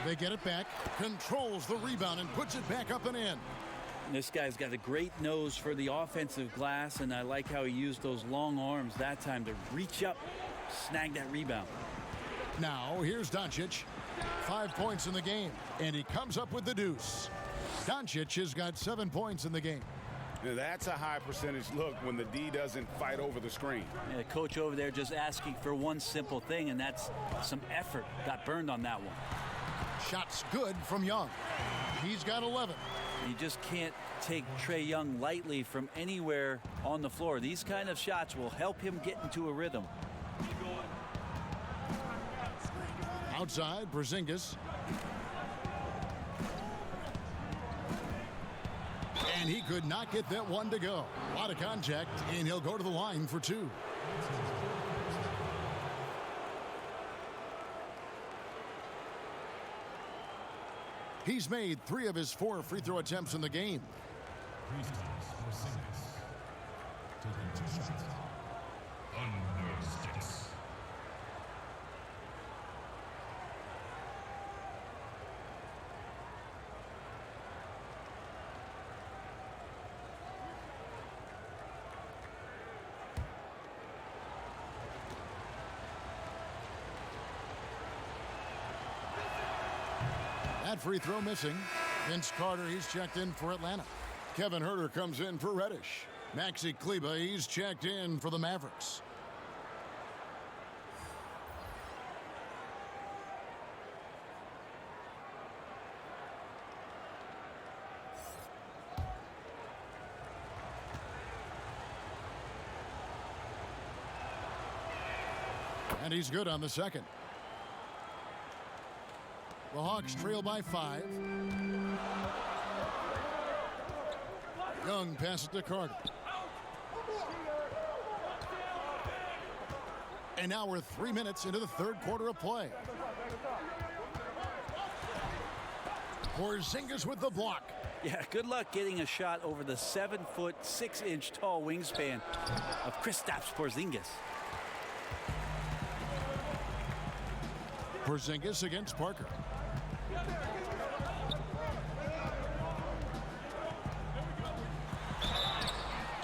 Speaker 1: They get it back. Controls the rebound and puts it back up and in.
Speaker 3: This guy's got a great nose for the offensive glass, and I like how he used those long arms that time to reach up, snag that rebound.
Speaker 1: Now, here's Doncic. 5 points in the game, and he comes up with the deuce. Doncic has got 7 points in the game.
Speaker 6: Now that's a high percentage look when the D doesn't fight over the screen.
Speaker 3: Yeah, coach over there just asking for one simple thing, and that's some effort. Got burned on that one.
Speaker 1: Shots good from Young. He's got 11.
Speaker 3: You just can't take Trae Young lightly from anywhere on the floor. These kind of shots will help him get into a rhythm.
Speaker 1: Outside, Porzingis. And he could not get that one to go. A lot of contact, and he'll go to the line for 2. He's made 3 of his 4 free throw attempts in the game.
Speaker 4: Taking 2 shots. Under 6.
Speaker 1: That free throw missing. Vince Carter, he's checked in for Atlanta. Kevin Huerter comes in for Reddish. Maxi Kleber, he's checked in for the Mavericks. And he's good on the second. The Hawks trail by 5. Young passes to Carter. And now we're 3 minutes into the third quarter of play. Porzingis with the block.
Speaker 3: Yeah, good luck getting a shot over the 7-foot, 6-inch tall wingspan of Kristaps Porzingis.
Speaker 1: Porzingis against Parker.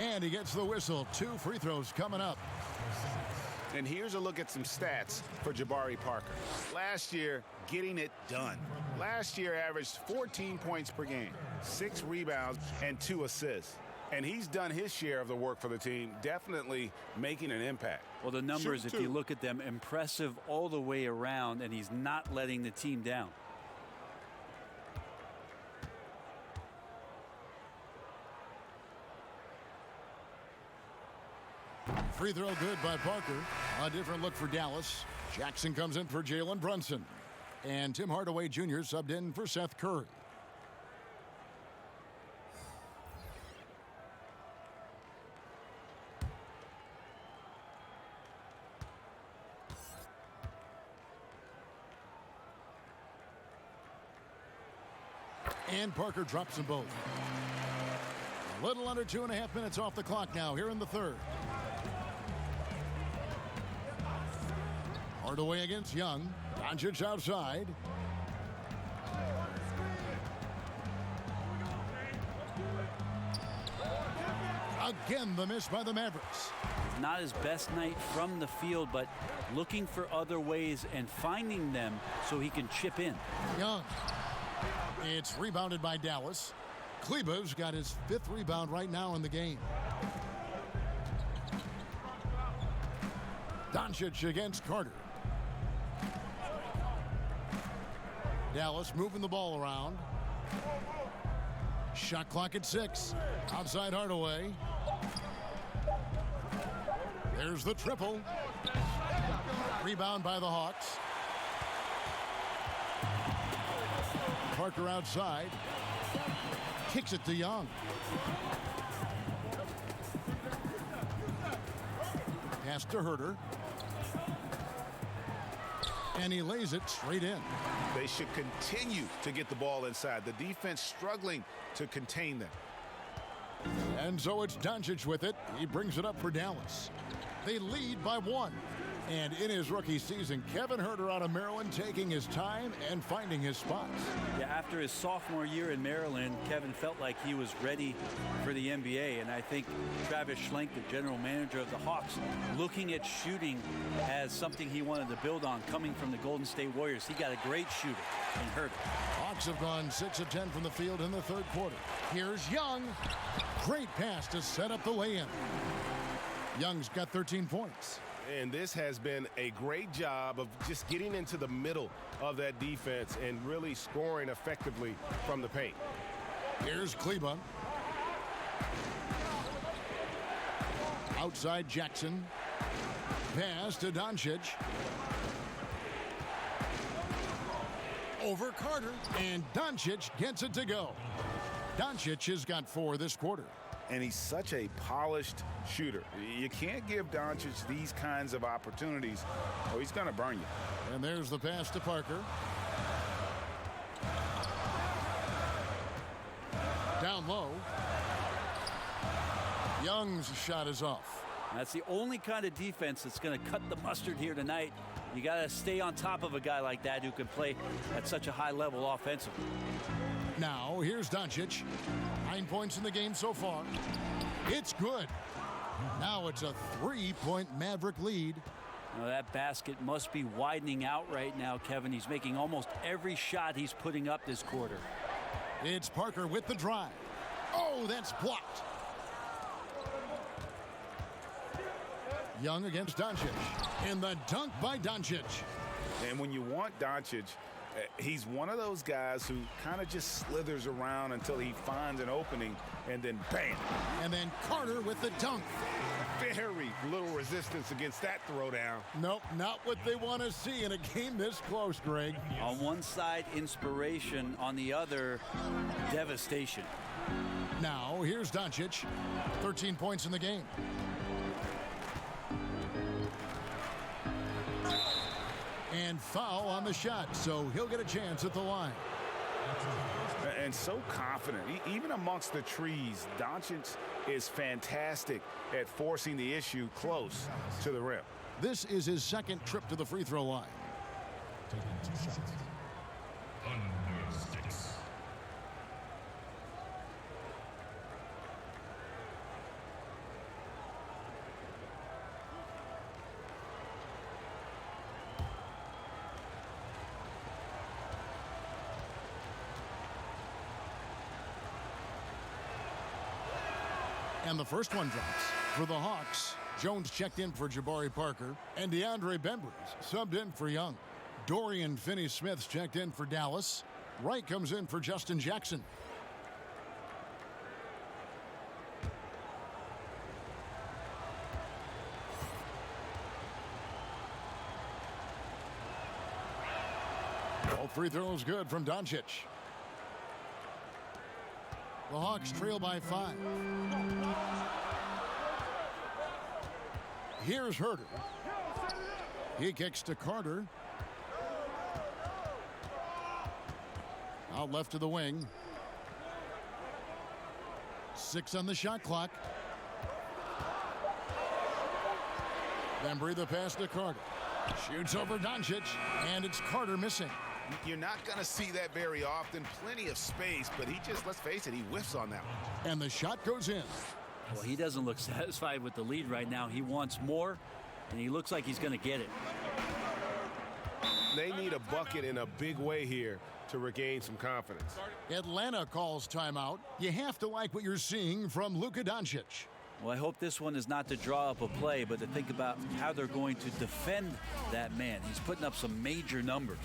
Speaker 1: And he gets the whistle. 2 free throws coming up.
Speaker 2: And here's a look at some stats for Jabari Parker. Last year, getting it done. Last year averaged 14 points per game, 6 rebounds, and 2 assists. And he's done his share of the work for the team, definitely making an impact.
Speaker 3: Well, the numbers, if you look at them, impressive all the way around, and he's not letting the team down.
Speaker 1: Free throw good by Parker. A different look for Dallas. Jackson comes in for Jalen Brunson. And Tim Hardaway Jr. subbed in for Seth Curry. And Parker drops them both. A little under 2.5 minutes off the clock now here in the third. Hardaway against Young. Doncic outside. Again, the miss by the Mavericks.
Speaker 3: Not his best night from the field, but looking for other ways and finding them so he can chip in.
Speaker 1: Young. It's rebounded by Dallas. Kleba's got his 5th rebound right now in the game. Doncic against Carter. Dallas moving the ball around. Shot clock at 6. Outside Hardaway. There's the triple. Rebound by the Hawks. Parker outside. Kicks it to Young. Pass to Herter. And he lays it straight in.
Speaker 2: They should continue to get the ball inside. The defense struggling to contain them.
Speaker 1: And so it's Doncic with it. He brings it up for Dallas. They lead by 1. And in his rookie season, Kevin Herter out of Maryland taking his time and finding his spots.
Speaker 3: Yeah, after his sophomore year in Maryland, Kevin felt like he was ready for the NBA. And I think Travis Schlenk, the general manager of the Hawks, looking at shooting as something he wanted to build on coming from the Golden State Warriors. He got a great shooter in Herter.
Speaker 1: Hawks have gone 6 of 10 from the field in the third quarter. Here's Young. Great pass to set up the lay-in. Young's got 13 points.
Speaker 6: And this has been a great job of just getting into the middle of that defense and really scoring effectively from the paint.
Speaker 1: Here's Kleba. Outside Jackson. Pass to Doncic. Over Carter. And Doncic gets it to go. Doncic has got 4 this quarter.
Speaker 2: And he's such a polished shooter. You can't give Doncic these kinds of opportunities or he's going to burn you.
Speaker 1: And there's the pass to Parker. Down low. Young's shot is off.
Speaker 3: That's the only kind of defense that's going to cut the mustard here tonight. You got to stay on top of a guy like that who can play at such a high level offensively.
Speaker 1: Now, here's Doncic. 9 points in the game so far. It's good. Now it's a 3-point Maverick lead.
Speaker 3: Now that basket must be widening out right now, Kevin. He's making almost every shot he's putting up this quarter.
Speaker 1: It's Parker with the drive. Oh, that's blocked. Young against Doncic. And the dunk by Doncic.
Speaker 2: And when you want Doncic He's one of those guys who kind of just slithers around until he finds an opening, and then bam.
Speaker 1: And then Carter with the dunk.
Speaker 2: Very little resistance against that throwdown.
Speaker 1: Nope, not what they want to see in a game this close, Greg.
Speaker 3: On one side, inspiration. On the other, devastation.
Speaker 1: Now, here's Doncic. 13 points in the game. And foul on the shot, so he'll get a chance at the line.
Speaker 2: And so confident. Even amongst the trees, Doncic is fantastic at forcing the issue close to the rim.
Speaker 1: This is his second trip to the free throw line.
Speaker 4: Taking 2 shots. Under 6.
Speaker 1: And the first one drops. For the Hawks, Jones checked in for Jabari Parker, and DeAndre Bembry's subbed in for Young. Dorian Finney-Smith's checked in for Dallas. Wright comes in for Justin Jackson. All free throws good from Doncic. The Hawks trail by 5. Here's Herter. He kicks to Carter. Out left to the wing. 6 on the shot clock. Bembry the pass to Carter. Shoots over Doncic, and it's Carter missing.
Speaker 2: You're not going to see that very often. Plenty of space, but he just, let's face it, he whiffs on that one.
Speaker 1: And the shot goes in.
Speaker 3: Well, he doesn't look satisfied with the lead right now. He wants more, and he looks like he's going to get it.
Speaker 6: They need a bucket in a big way here to regain some confidence.
Speaker 1: Atlanta calls timeout. You have to like what you're seeing from Luka Doncic.
Speaker 3: Well, I hope this one is not to draw up a play, but to think about how they're going to defend that man. He's putting up some major numbers.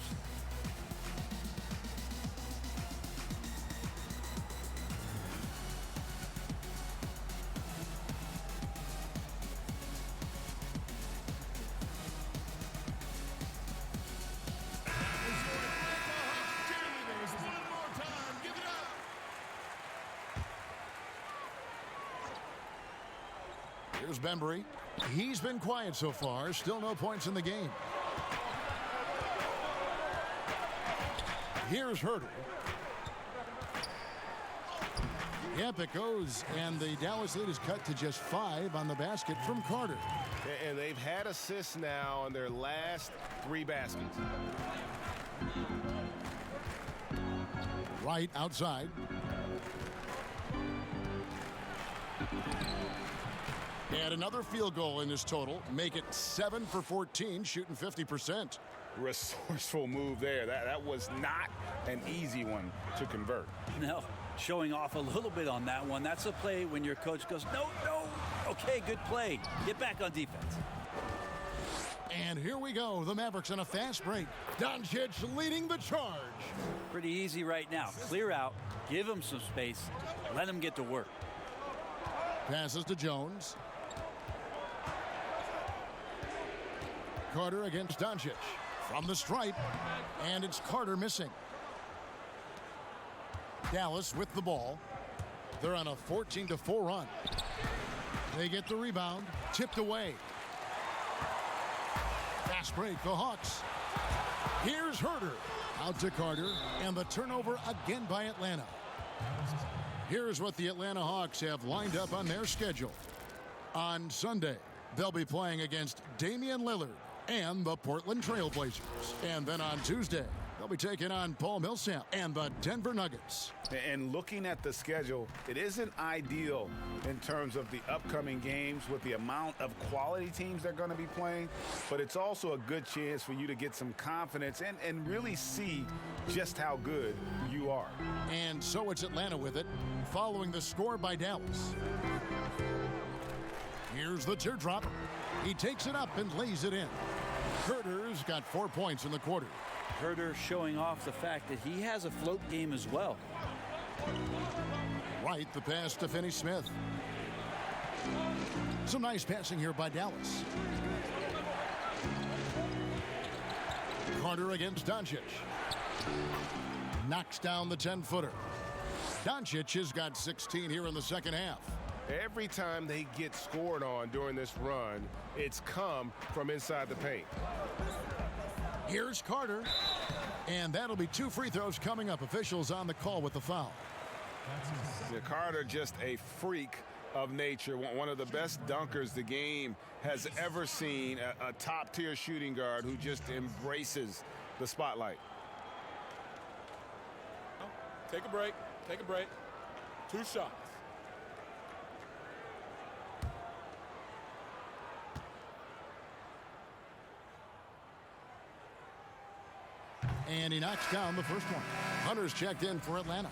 Speaker 1: Here's Bembry. He's been quiet so far. Still no points in the game. Here's Herter. Yep, it goes. And the Dallas lead is cut to just 5 on the basket from Carter.
Speaker 6: And they've had assists now on their last 3 baskets.
Speaker 1: Wright outside. And another field goal in this total. Make it 7 for 14, shooting 50%.
Speaker 2: Resourceful move there. That was not an easy one to convert.
Speaker 3: No, showing off a little bit on that one. That's a play when your coach goes, no. Okay, good play. Get back on defense.
Speaker 1: And here we go. The Mavericks on a fast break. Doncic leading the charge.
Speaker 3: Pretty easy right now. Clear out. Give him some space. Let him get to work.
Speaker 1: Passes to Jones. Carter against Doncic. From the stripe. And it's Carter missing. Dallas with the ball. They're on a 14-4 run. They get the rebound. Tipped away. Fast break, the Hawks. Here's Herter. Out to Carter. And the turnover again by Atlanta. Here's what the Atlanta Hawks have lined up on their schedule. On Sunday, they'll be playing against Damian Lillard and the Portland Trail Blazers. And then on Tuesday, they'll be taking on Paul Millsap and the Denver Nuggets.
Speaker 2: And looking at the schedule, it isn't ideal in terms of the upcoming games with the amount of quality teams they're going to be playing, but it's also a good chance for you to get some confidence and really see just how good you are.
Speaker 1: And so it's Atlanta with it, following the score by Dallas. Here's the teardrop. He takes it up and lays it in. Herter's got 4 points in the quarter.
Speaker 3: Herter showing off the fact that he has a float game as well.
Speaker 1: Wright, the pass to Finney-Smith. Some nice passing here by Dallas. Carter against Doncic. Knocks down the 10-footer. Doncic has got 16 here in the second half.
Speaker 2: Every time they get scored on during this run, it's come from inside the paint.
Speaker 1: Here's Carter. And that'll be 2 free throws coming up. Officials on the call with the foul.
Speaker 2: Carter, just a freak of nature, one of the best dunkers the game has ever seen, a top-tier shooting guard who just embraces the spotlight.
Speaker 7: Take a break. Take a break. 2 shots.
Speaker 1: And he knocks down the first one. Hunter's checked in for Atlanta.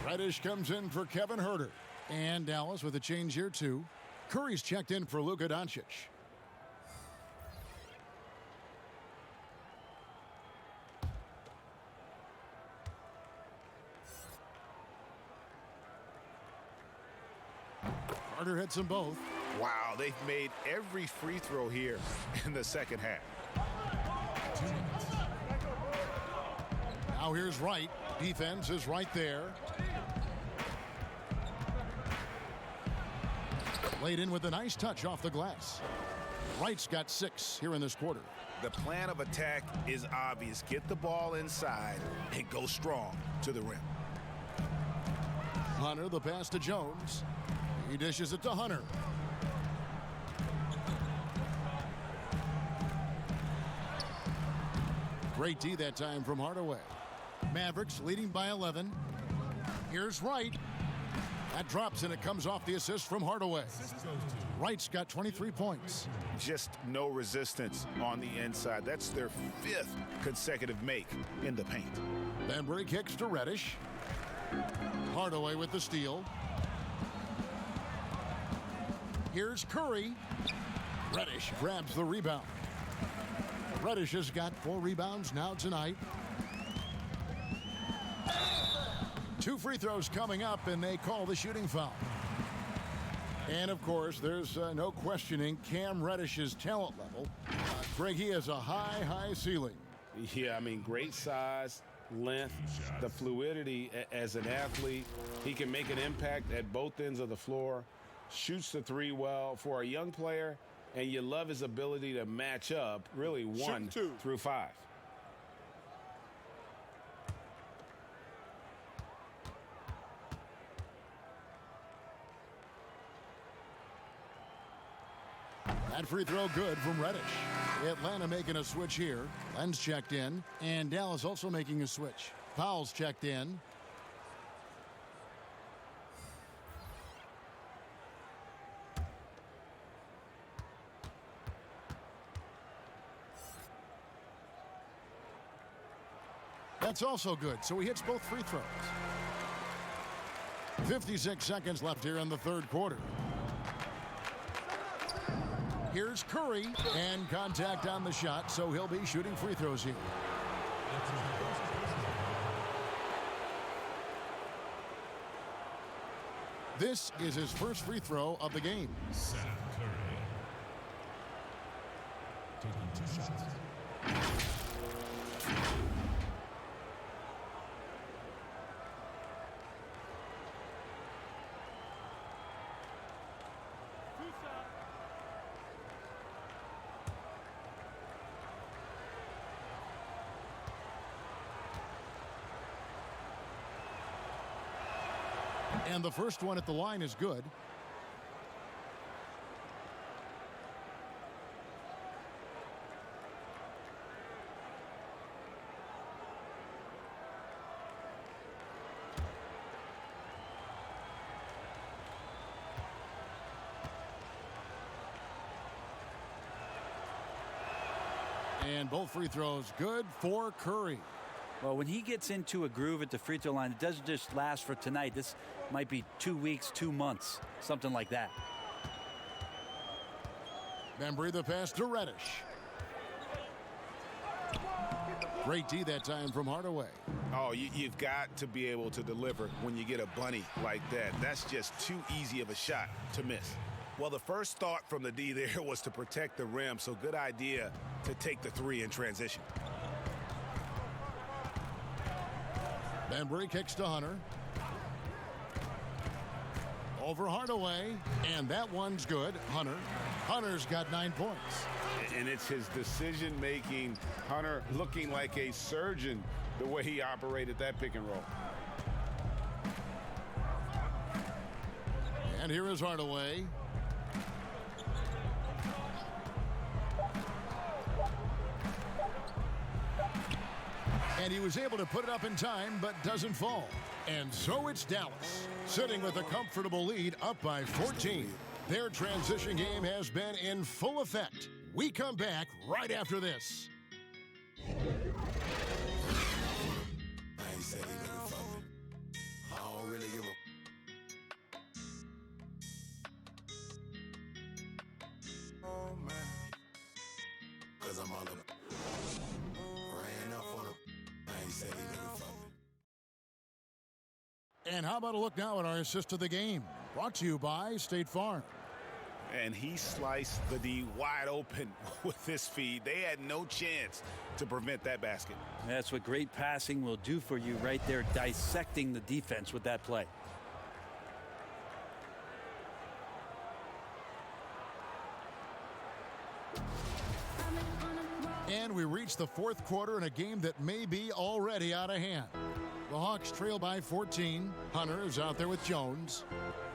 Speaker 1: Reddish comes in for Kevin Herter. And Dallas with a change here, too. Curry's checked in for Luka Doncic. Carter hits them both.
Speaker 2: Wow, they've made every free throw here in the second half.
Speaker 1: Now here's Wright. Defense is right there. Laid in with a nice touch off the glass. Wright's got 6 here in this quarter.
Speaker 2: The plan of attack is obvious. Get the ball inside and go strong to the rim.
Speaker 1: Hunter, the pass to Jones. He dishes it to Hunter. Great D that time from Hardaway. Mavericks leading by 11. Here's Wright. That drops and it comes off the assist from Hardaway. Wright's got 23 points.
Speaker 2: Just no resistance on the inside. That's their 5th consecutive make in the paint.
Speaker 1: Bembry kicks to Reddish. Hardaway with the steal. Here's Curry. Reddish grabs the rebound. Reddish has got 4 rebounds now tonight. 2 free throws coming up, and they call the shooting foul. And, of course, there's no questioning Cam Reddish's talent level. Greg, he has a high ceiling.
Speaker 2: Yeah, I mean, great size, length, the fluidity as an athlete. He can make an impact at both ends of the floor, shoots the 3 well for a young player, and you love his ability to match up, really 1 through 5.
Speaker 1: That free throw good from Reddish. Atlanta making a switch here. Len's checked in, and Dallas also making a switch. Powell's checked in. That's also good, so he hits both free throws. 56 seconds left here in the third quarter. Here's Curry, and contact on the shot, so he'll be shooting free throws here. This is his first free throw of the game.
Speaker 4: Seth Curry. Taking 2 shots.
Speaker 1: And the first one at the line is good. And both free throws good for Curry.
Speaker 3: Well, when he gets into a groove at the free throw line, it doesn't just last for tonight. This might be 2 weeks, 2 months, something like that.
Speaker 1: Bembry the pass to Reddish. Great D that time from Hardaway.
Speaker 2: Oh, you've got to be able to deliver when you get a bunny like that. That's just too easy of a shot to miss. Well, the first thought from the D there was to protect the rim, so good idea to take the three in transition.
Speaker 1: Bembry kicks to Hunter. Over Hardaway, and that one's good. Hunter's got 9 points.
Speaker 2: And it's his decision-making. Hunter looking like a surgeon the way he operated that pick and roll.
Speaker 1: And here is Hardaway. And he was able to put it up in time, but doesn't fall. And so it's Dallas, sitting with a comfortable lead, up by 14. Their transition game has been in full effect. We come back right after this.
Speaker 13: I ain't said he never fuck me. I don't really give a... Oh, man. Cause I'm all up. Ran up on him. I ain't said he never fuck me.
Speaker 1: And how about a look now at our assist of the game? Brought to you by State Farm.
Speaker 2: And he sliced the D wide open with this feed. They had no chance to prevent that basket.
Speaker 3: That's what great passing will do for you right there, dissecting the defense with that play.
Speaker 1: And we reach the fourth quarter in a game that may be already out of hand. The Hawks trail by 14. Hunter is out there with Jones.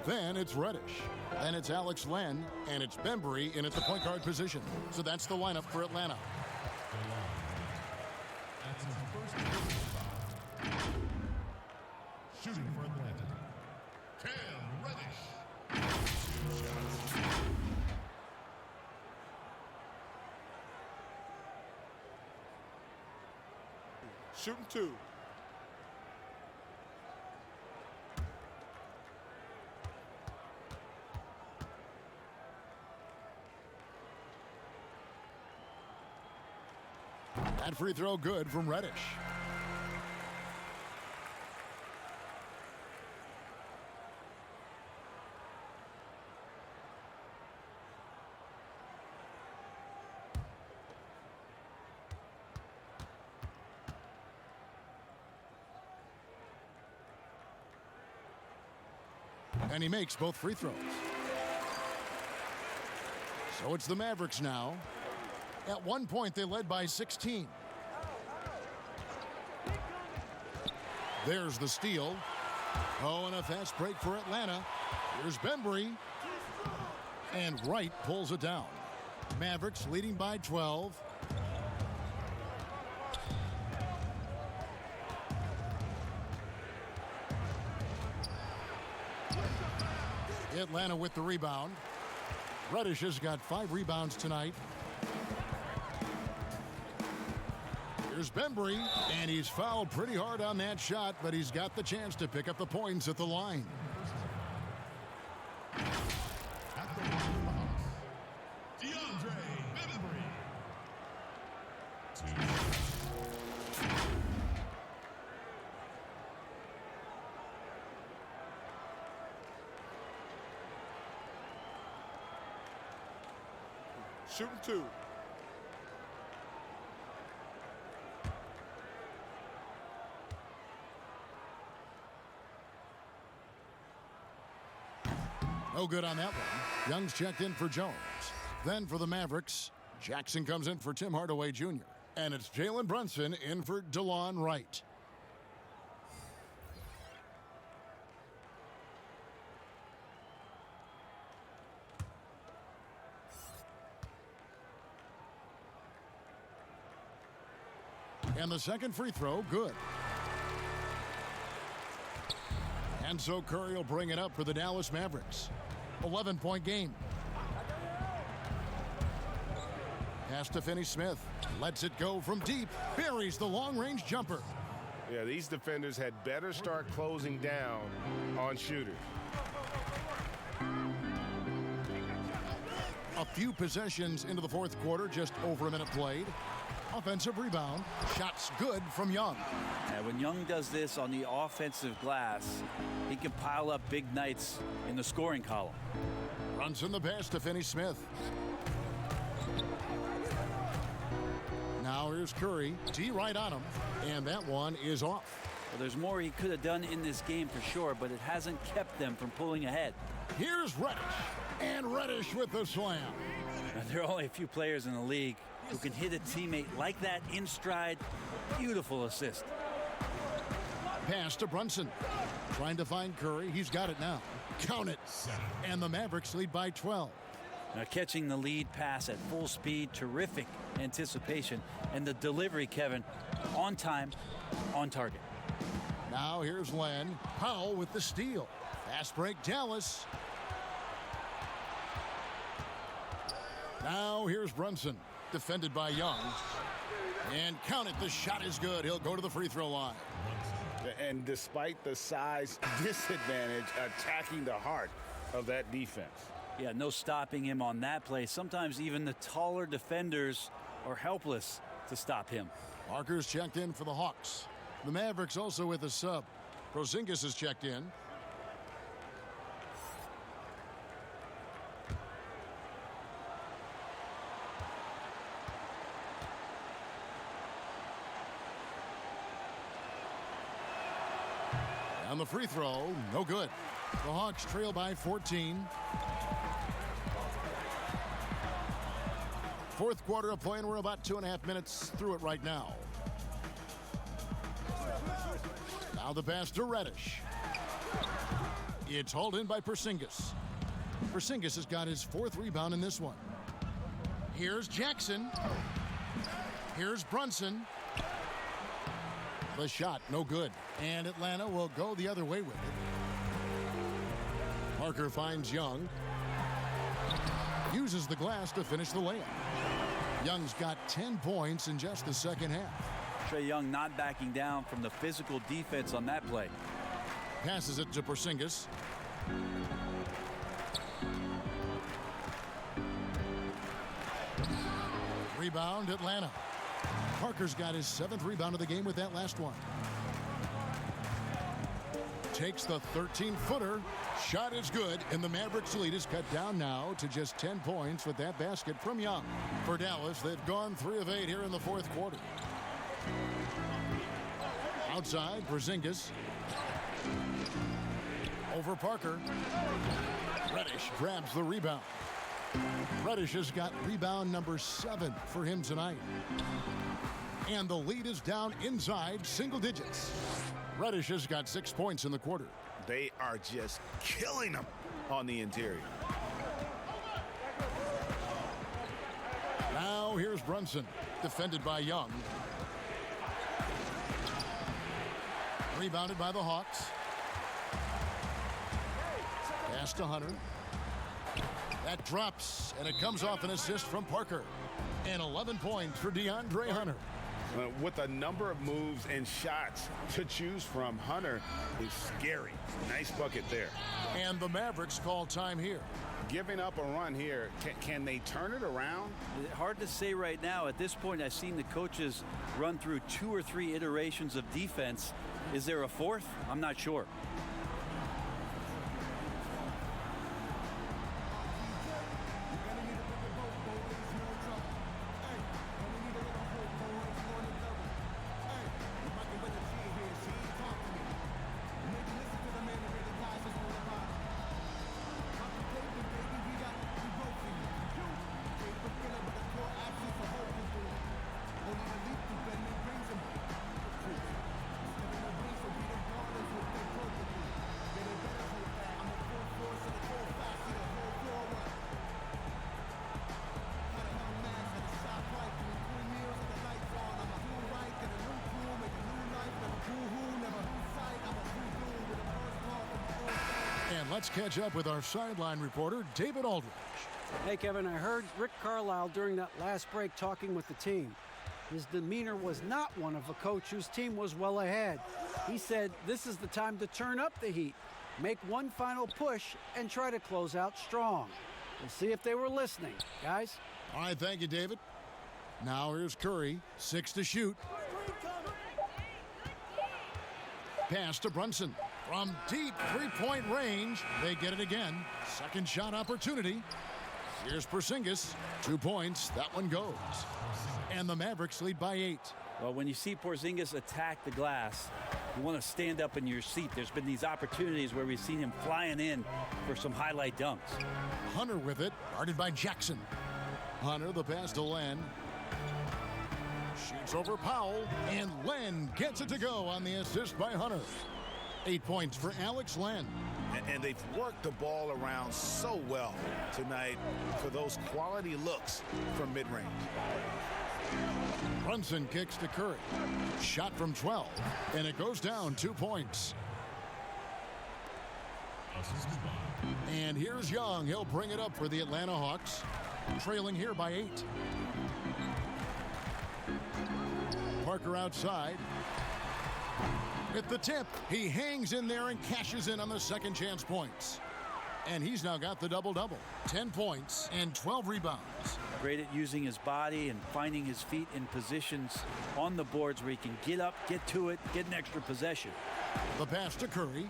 Speaker 1: Then it's Reddish. Then it's Alex Len. And it's Bembry in at the point guard position. So that's the lineup for Atlanta.
Speaker 4: That's his first foul. Shooting for Atlanta. Cam Reddish. 2 shots.
Speaker 7: Shooting 2.
Speaker 1: That free throw good from Reddish. And he makes both free throws. So it's the Mavericks now. At one point, they led by 16. There's the steal. Oh, and a fast break for Atlanta. Here's Bembry. And Wright pulls it down. Mavericks leading by 12. Atlanta with the rebound. Reddish has got 5 rebounds tonight. Here's Bembry, and he's fouled pretty hard on that shot, but he's got the chance to pick up the points at the line.
Speaker 4: At the line for the Hawks, DeAndre Bembry. 2 shots.
Speaker 7: Shooting 2.
Speaker 1: No good on that one. Young's checked in for Jones. Then for the Mavericks, Jackson comes in for Tim Hardaway Jr. And it's Jalen Brunson in for DeLon Wright. And the second free throw, good. And so Curry will bring it up for the Dallas Mavericks. 11-point game. Pass to Finney-Smith. Lets it go from deep. Buries the long-range jumper.
Speaker 2: Yeah, these defenders had better start closing down on shooters.
Speaker 1: A few possessions into the fourth quarter, just over a minute played. Offensive rebound. Shots good from Young.
Speaker 3: And when Young does this on the offensive glass, he can pile up big nights in the scoring column.
Speaker 1: Runs in the pass to Finney-Smith. Now here's Curry. D right on him. And that one is off.
Speaker 3: Well, there's more he could have done in this game for sure, but it hasn't kept them from pulling ahead.
Speaker 1: Here's Reddish. And Reddish with the slam.
Speaker 3: Now, there are only a few players in the league who can hit a teammate like that in stride. Beautiful assist.
Speaker 1: Pass to Brunson. Trying to find Curry. He's got it now. Count it. And the Mavericks lead by 12.
Speaker 3: Now catching the lead pass at full speed, terrific anticipation. And the delivery, Kevin, on time, on target.
Speaker 1: Now here's Len. Powell with the steal. Fast break, Dallas. Now here's Brunson. Defended by Young. And count it, the shot is good. He'll go to the free throw line.
Speaker 2: And despite the size disadvantage, attacking the heart of that defense.
Speaker 3: Yeah, no stopping him on that play. Sometimes even the taller defenders are helpless to stop him.
Speaker 1: Parker's checked in for the Hawks. The Mavericks also with a sub. Porzingis is checked in. On the free throw, no good. The Hawks trail by 14. Fourth quarter of play, and we're about 2.5 minutes through it right now. Now the pass to Reddish. It's hauled in by Porzingis. Porzingis has got his 4th rebound in this one. Here's Jackson. Here's Brunson. The shot, no good. And Atlanta will go the other way with it. Parker finds Young. Uses the glass to finish the layup. Young's got 10 points in just the second half.
Speaker 3: Trae Young not backing down from the physical defense on that play.
Speaker 1: Passes it to Porzingis. Rebound, Atlanta. Parker's got his 7th rebound of the game with that last one. Takes the 13-footer. Shot is good, and the Mavericks' lead is cut down now to just 10 points with that basket from Young. For Dallas, they've gone 3 of 8 here in the fourth quarter. Outside, Porzingis. Over Parker. Reddish grabs the rebound. Reddish has got rebound number 7 for him tonight. And the lead is down inside single digits. Reddish has got 6 points in the quarter.
Speaker 2: They are just killing them on the interior.
Speaker 1: Now here's Brunson, defended by Young. Rebounded by the Hawks. Pass to Hunter. That drops, and it comes off an assist from Parker. And 11 points for DeAndre Hunter.
Speaker 2: With a number of moves and shots to choose from, Hunter is scary. Nice bucket there.
Speaker 1: And the Mavericks call time here.
Speaker 2: Giving up a run here, can they turn it around?
Speaker 3: Hard to say right now. At this point, I've seen the coaches run through 2 or 3 iterations of defense. Is there a 4th? I'm not sure.
Speaker 1: And let's catch up with our sideline reporter, David Aldridge.
Speaker 5: Hey, Kevin, I heard Rick Carlisle during that last break talking with the team. His demeanor was not one of a coach whose team was well ahead. He said this is the time to turn up the heat, make one final push, and try to close out strong. We'll see if they were listening, guys.
Speaker 1: All right, thank you, David. Now here's Curry, 6 to shoot. Pass to Brunson. From deep three-point range, they get it again. Second shot opportunity. Here's Porzingis, 2 points. That one goes. And the Mavericks lead by 8.
Speaker 3: Well, when you see Porzingis attack the glass, you want to stand up in your seat. There's been these opportunities where we've seen him flying in for some highlight dunks.
Speaker 1: Hunter with it, guarded by Jackson. Hunter, the pass to Len. Shoots over Powell, and Len gets it to go on the assist by Hunter. 8 points for Alex Len.
Speaker 2: And they've worked the ball around so well tonight for those quality looks from mid-range.
Speaker 1: Brunson kicks to Curry. Shot from 12, and it goes down 2 points. And here's Young. He'll bring it up for the Atlanta Hawks, trailing here by 8. Parker outside. At the tip, he hangs in there and cashes in on the second chance points. And he's now got the double-double. 10 points and 12 rebounds.
Speaker 3: Great at using his body and finding his feet in positions on the boards where he can get up, get to it, get an extra possession.
Speaker 1: The pass to Curry.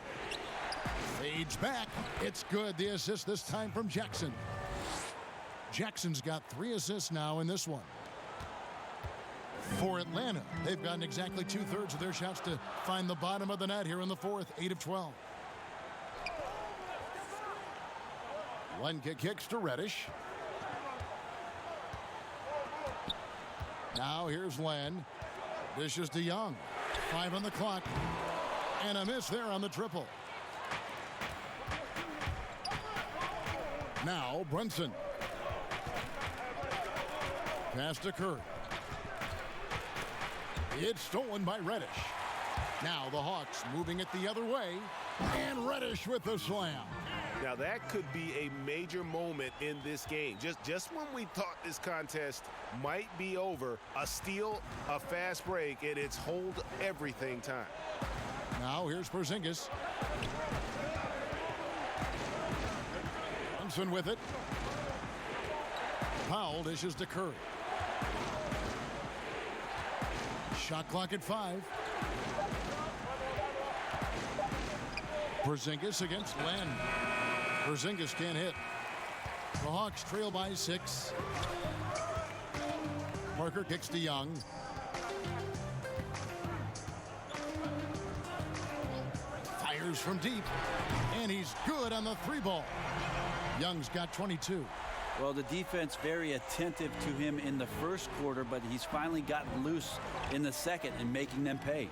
Speaker 1: Fades back. It's good. The assist this time from Jackson. Jackson's got 3 assists now in this one. For Atlanta, they've gotten exactly 2/3 of their shots to find the bottom of the net here in the fourth, 8 of 12. Len kicks to Reddish. Now here's Len. Dishes to Young. 5 on the clock. And a miss there on the triple. Now Brunson. Pass to Curry. It's stolen by Reddish. Now the Hawks moving it the other way. And Reddish with the slam.
Speaker 2: Now that could be a major moment in this game. Just when we thought this contest might be over, a steal, a fast break, and it's hold everything time.
Speaker 1: Now here's Porzingis. Brunson with it. Powell dishes to Curry. Shot clock at 5. Porzingis against Len. Porzingis can't hit. The Hawks trail by 6. Parker kicks to Young. Fires from deep. And he's good on the 3-ball. Young's got 22.
Speaker 3: Well, the defense very attentive to him in the first quarter, but he's finally gotten loose in the second and making them pay.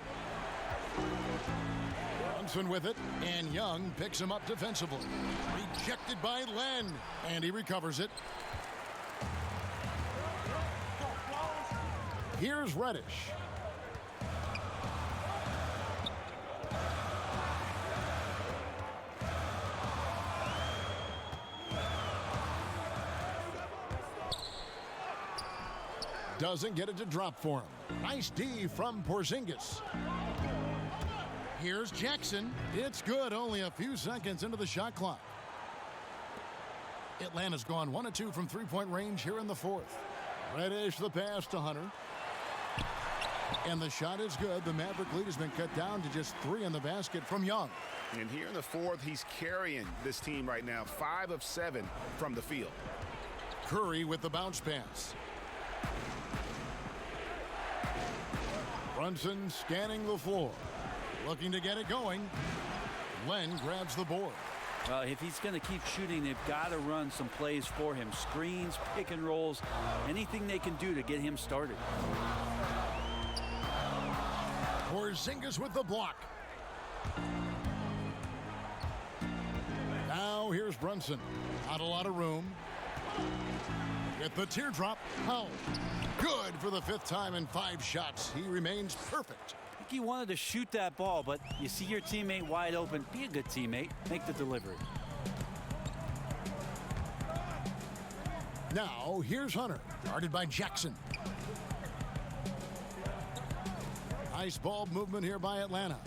Speaker 1: Brunson with it, and Young picks him up defensively. Rejected by Len, and he recovers it. Here's Reddish. Doesn't get it to drop for him. Nice D from Porzingis. Here's Jackson. It's good. Only a few seconds into the shot clock. Atlanta's gone 1 of 2 from three-point range here in the fourth. Reddish the pass to Hunter. And the shot is good. The Maverick lead has been cut down to just 3 in the basket from Young.
Speaker 2: And here in the fourth, he's carrying this team right now. 5 of 7 from the field.
Speaker 1: Curry with the bounce pass. Brunson scanning the floor. Looking to get it going. Len grabs the board.
Speaker 3: If he's going to keep shooting, they've got to run some plays for him. Screens, pick and rolls, anything they can do to get him started.
Speaker 1: Porzingis with the block. Now here's Brunson. Not a lot of room. Get the teardrop. Powell. Good for the 5th time in 5 shots. He remains perfect.
Speaker 3: I think he wanted to shoot that ball, but you see your teammate wide open. Be a good teammate. Make the delivery.
Speaker 1: Now here's Hunter. Guarded by Jackson. Nice ball movement here by Atlanta.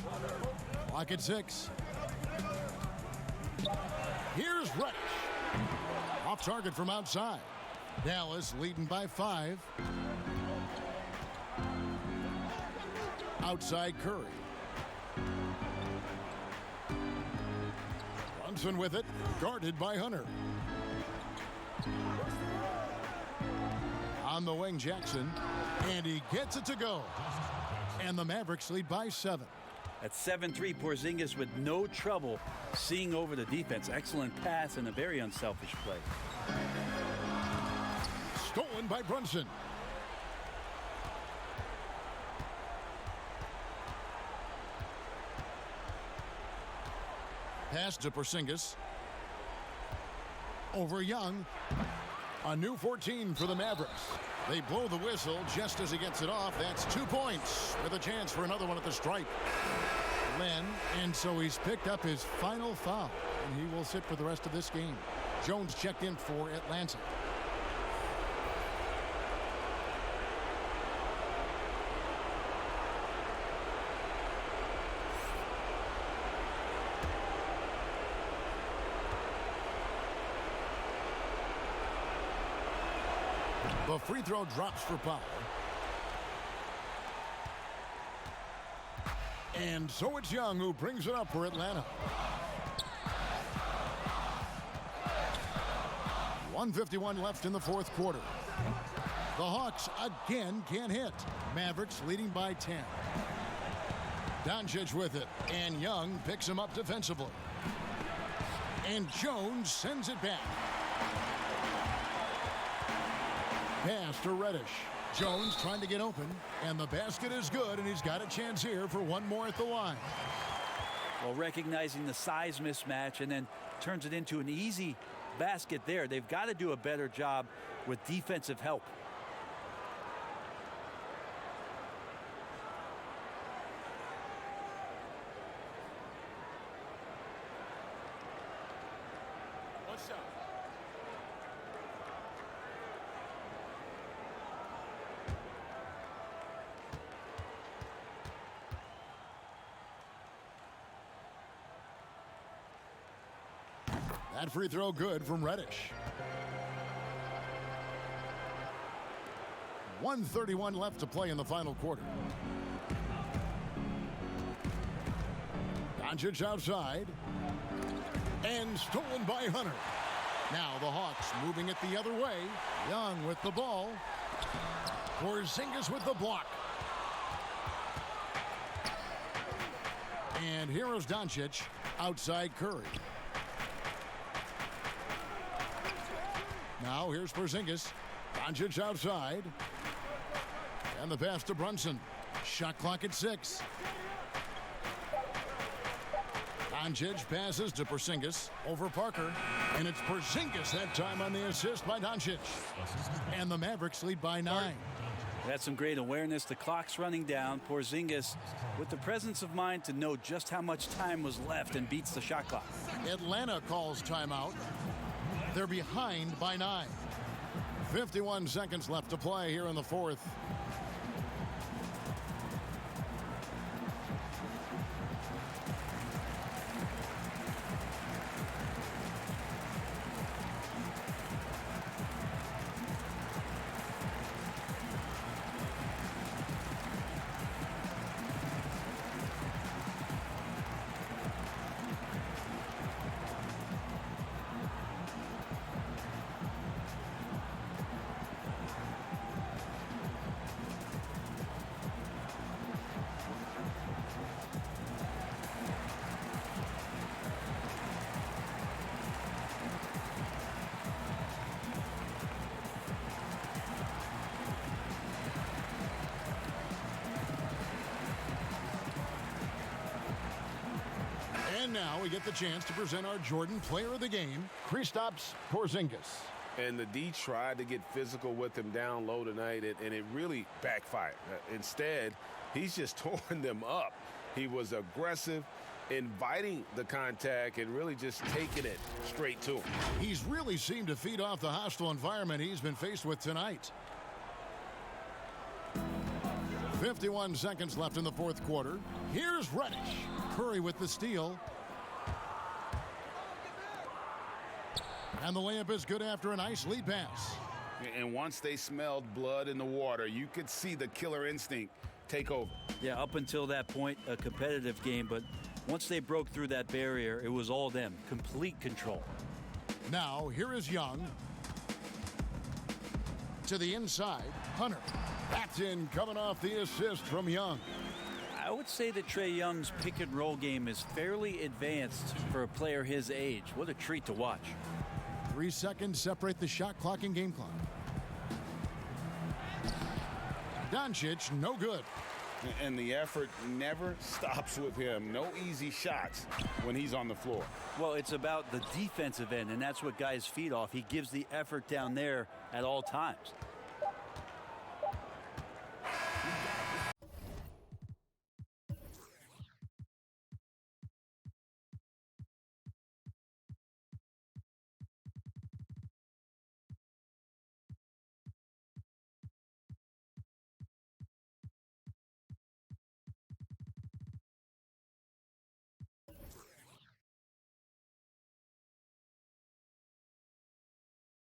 Speaker 1: Clock at 6. Here's Wright. Off target from outside. Dallas leading by 5. Outside Curry. Brunson with it, guarded by Hunter. On the wing, Jackson, and he gets it to go. And the Mavericks lead by 7.
Speaker 3: At 7-3, Porzingis with no trouble seeing over the defense. Excellent pass and a very unselfish play.
Speaker 1: Stolen by Brunson. Pass to Porzingis. Over Young. A new 14 for the Mavericks. They blow the whistle just as he gets it off. That's 2 points with a chance for another one at the stripe. Len, and so he's picked up his final foul, and he will sit for the rest of this game. Jones checked in for Atlanta. The free throw drops for Powell. And so it's Young who brings it up for Atlanta. 1:51 left in the fourth quarter. The Hawks again can't hit. Mavericks leading by 10. Doncic with it, and Young picks him up defensively. And Jones sends it back. Pass to Reddish. Jones trying to get open, and the basket is good, and he's got a chance here for one more at the line.
Speaker 3: Well, recognizing the size mismatch and then turns it into an easy basket there. They've got to do a better job with defensive help.
Speaker 7: One shot.
Speaker 1: That free throw good from Reddish. 1:31 left to play in the final quarter. Doncic outside. And stolen by Hunter. Now the Hawks moving it the other way. Young with the ball. Porzingis with the block. And here is Doncic outside Curry. Now here's Porzingis. Doncic outside. And the pass to Brunson. Shot clock at 6. Doncic passes to Porzingis over Parker. And it's Porzingis that time on the assist by Doncic. And the Mavericks lead by 9.
Speaker 3: That's some great awareness. The clock's running down. Porzingis with the presence of mind to know just how much time was left and beats the shot clock.
Speaker 1: Atlanta calls timeout. They're behind by 9. 51 seconds left to play here in the fourth. And now we get the chance to present our Jordan Player of the Game, Kristaps Porzingis.
Speaker 2: And the D tried to get physical with him down low tonight, and it really backfired. Instead, he's just torn them up. He was aggressive, inviting the contact, and really just taking it straight to him.
Speaker 1: He's really seemed to feed off the hostile environment he's been faced with tonight. 51 seconds left in the fourth quarter. Here's Reddish. Curry with the steal. And the layup is good after a nice lead pass.
Speaker 2: And once they smelled blood in the water, you could see the killer instinct take over.
Speaker 3: Yeah, up until that point, a competitive game, but once they broke through that barrier, it was all them. Complete control.
Speaker 1: Now, here is Young. To the inside, Hunter. Ayton coming off the assist from Young.
Speaker 3: I would say that Trae Young's pick and roll game is fairly advanced for a player his age. What a treat to watch.
Speaker 1: 3 seconds separate the shot clock and game clock. Doncic, no good.
Speaker 2: And the effort never stops with him. No easy shots when he's on the floor.
Speaker 3: Well, it's about the defensive end, and that's what guys feed off. He gives the effort down there at all times.